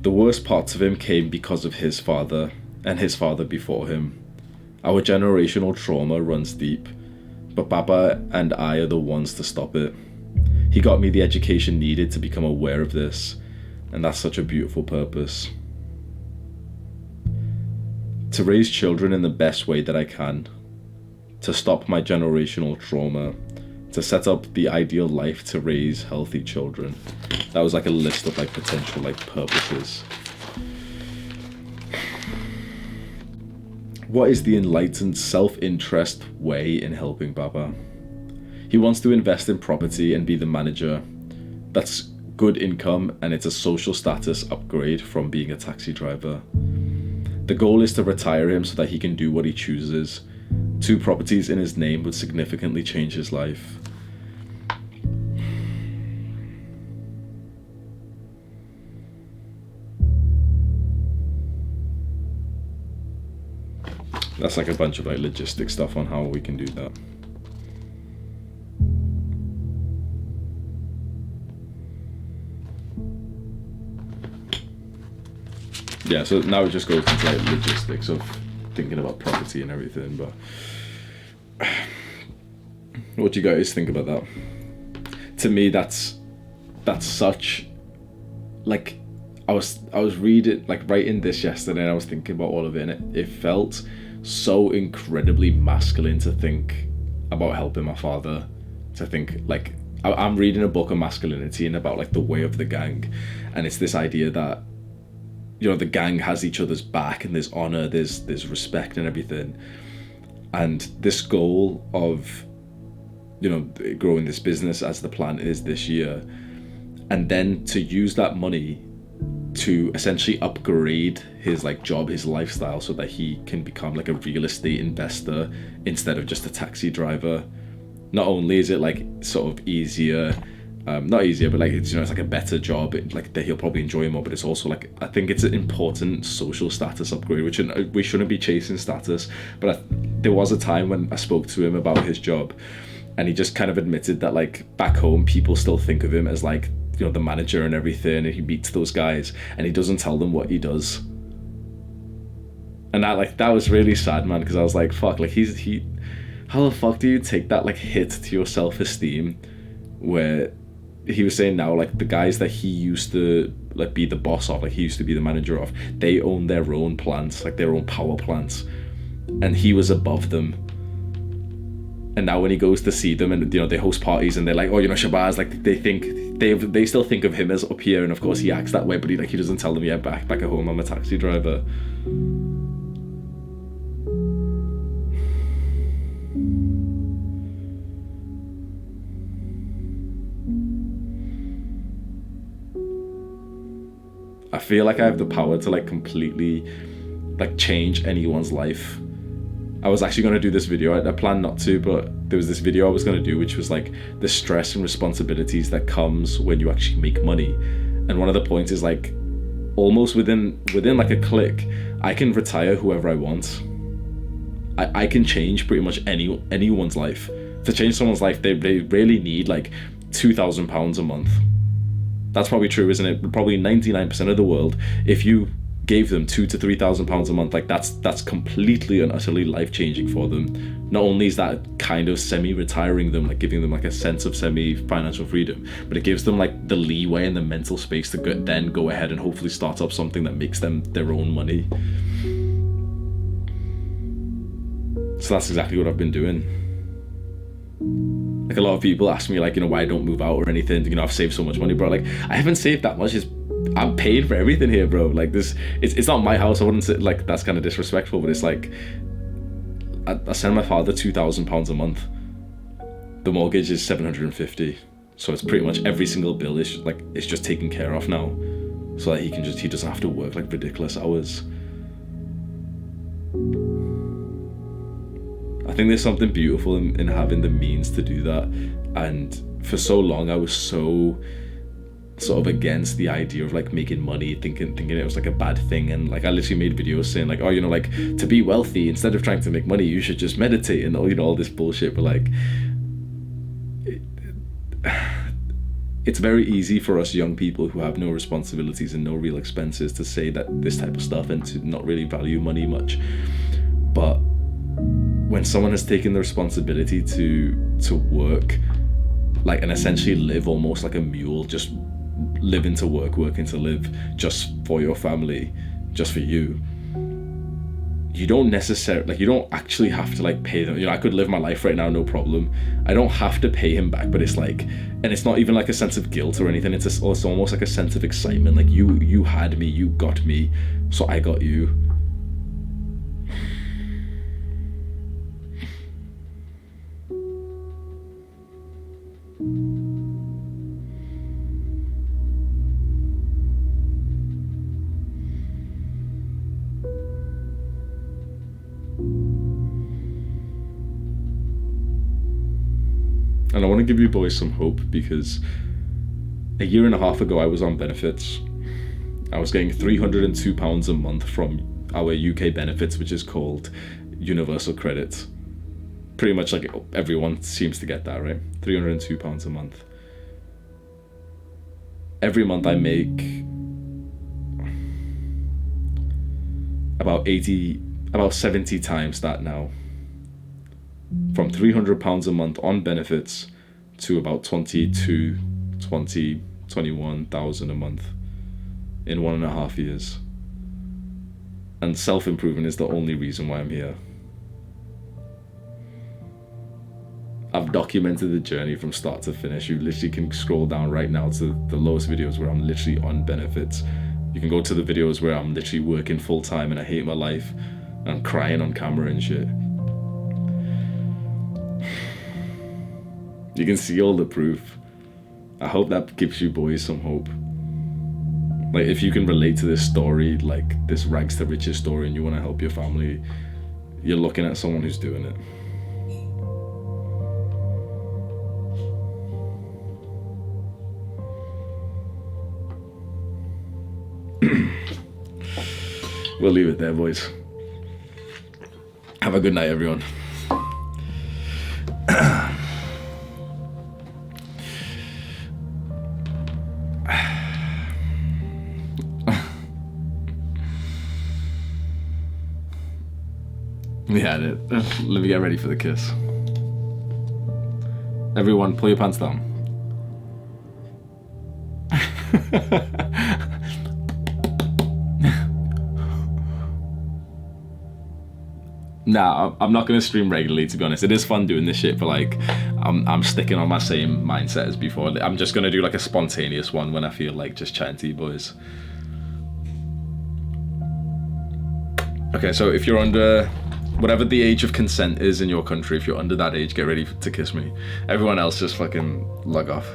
The worst parts of him came because of his father and his father before him. Our generational trauma runs deep, but Baba and I are the ones to stop it. He got me the education needed to become aware of this, and that's such a beautiful purpose. To raise children in the best way that I can, to stop my generational trauma, to set up the ideal life to raise healthy children. That was like a list of like potential like purposes. What is the enlightened self-interest way in helping Baba? He wants to invest in property and be the manager. That's good income, and it's a social status upgrade from being a taxi driver. The goal is to retire him so that he can do what he chooses. 2 properties in his name would significantly change his life. That's like a bunch of like logistic stuff on how we can do that. Yeah, so now it just goes into like logistics of thinking about property and everything. But what do you guys think about that? To me, that's such like I was reading, like, writing this yesterday, and I was thinking about all of it, and it felt so incredibly masculine to think about helping my father, to think, like, I'm reading a book on masculinity and about, like, the way of the gang, and it's this idea that, you know, the gang has each other's back, and there's honor, there's respect and everything, and this goal of, you know, growing this business as the plan is this year, and then to use that money to essentially upgrade his, like, job, his lifestyle, so that he can become, like, a real estate investor instead of just a taxi driver. Not only is it, like, sort of easier, not easier, but, like, it's, you know, it's like a better job, like, that he'll probably enjoy more, but it's also, like, I think it's an important social status upgrade, which we shouldn't be chasing status, but there was a time when I spoke to him about his job, and he just kind of admitted that, like, back home people still think of him as, like, you know, the manager and everything, and he meets those guys and he doesn't tell them what he does. And that was really sad, man, because I was like, fuck, like, he how the fuck do you take that, like, hit to your self-esteem, where he was saying now, like, the guys that he used to, like, be the boss of, like, he used to be the manager of, they own their own plants, like, their own power plants, and he was above them. And now when he goes to see them, and, you know, they host parties, and they're like, oh, you know, Shabazz, like, they still think of him as up here, and of course he acts that way, but he doesn't tell them, yeah, back at home I'm a taxi driver. I feel like I have the power to, like, completely, like, change anyone's life. I was actually going to do this video, I planned not to, but there was this video I was going to do, which was, like, the stress and responsibilities that comes when you actually make money. And one of the points is, like, almost within like a click, I can retire whoever I want. I can change pretty much anyone's life. To change someone's life, they really need, like, £2,000 a month. That's probably true, isn't it? Probably 99% of the world, if you gave them £2,000 to £3,000 a month, like, that's completely and utterly life-changing for them. Not only is that kind of semi-retiring them, like, giving them, like, a sense of semi-financial freedom, but it gives them, like, the leeway and the mental space to then go ahead and hopefully start up something that makes them their own money. So that's exactly what I've been doing. Like, a lot of people ask me, like, you know, why I don't move out or anything. You know, I've saved so much money, bro. Like, I haven't saved that much. I'm paid for everything here, bro. Like, it's not my house. I wouldn't say, like, that's kind of disrespectful, but it's like, I send my father £2,000 a month. The mortgage is £750, so it's pretty much every single bill is, like, it's just taken care of now, so that he doesn't have to work, like, ridiculous hours. I think there's something beautiful in having the means to do that, and for so long I was so sort of against the idea of, like, making money, thinking it was, like, a bad thing, and, like, I literally made videos saying, like, oh, you know, like, to be wealthy, instead of trying to make money, you should just meditate, and, you know, all this bullshit. But, like, it's very easy for us young people who have no responsibilities and no real expenses to say that this type of stuff and to not really value money much. But when someone has taken the responsibility to work, like, and essentially live almost like a mule, just living to work, working to live, just for your family, just for you, you don't necessarily, like, you don't actually have to, like, pay them. You know, I could live my life right now, no problem. I don't have to pay him back, but it's like, and it's not even like a sense of guilt or anything. It's almost like a sense of excitement. Like, you had me, you got me, so I got you. And I want to give you boys some hope, because a year and a half ago I was on benefits. I was getting £302 a month from our UK benefits, which is called Universal Credit. Pretty much, like, everyone seems to get that, right? £302 a month. Every month I make about 70 times that now. From £300 a month on benefits to about 21,000 a month. in 1.5 years. And self-improvement is the only reason why I'm here. I've documented the journey from start to finish. You literally can scroll down right now to the lowest videos where I'm literally on benefits. You can go to the videos where I'm literally working full time and I hate my life and I'm crying on camera and shit. You can see all the proof. I hope that gives you boys some hope. Like, if you can relate to this story, like this rags to riches story, and you want to help your family, you're looking at someone who's doing it. We'll leave it there, boys. Have a good night, everyone. Yeah, let me get ready for the kiss. Everyone, pull your pants down. Nah, I'm not gonna stream regularly, to be honest. It is fun doing this shit, but like, I'm sticking on my same mindset as before. I'm just gonna do like a spontaneous one when I feel like just chatting to you boys. Okay, so if you're under whatever the age of consent is in your country, if you're under that age, get ready to kiss me. Everyone else just fucking log off.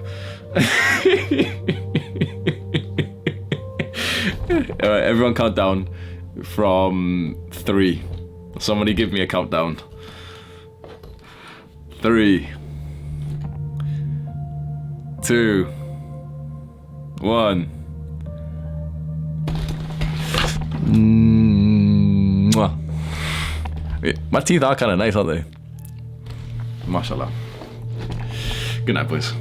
Alright, everyone count down from 3. Somebody give me a countdown. 3, 2, 1. Mwah. My teeth are kind of nice, aren't they? Mashallah. Good night, boys.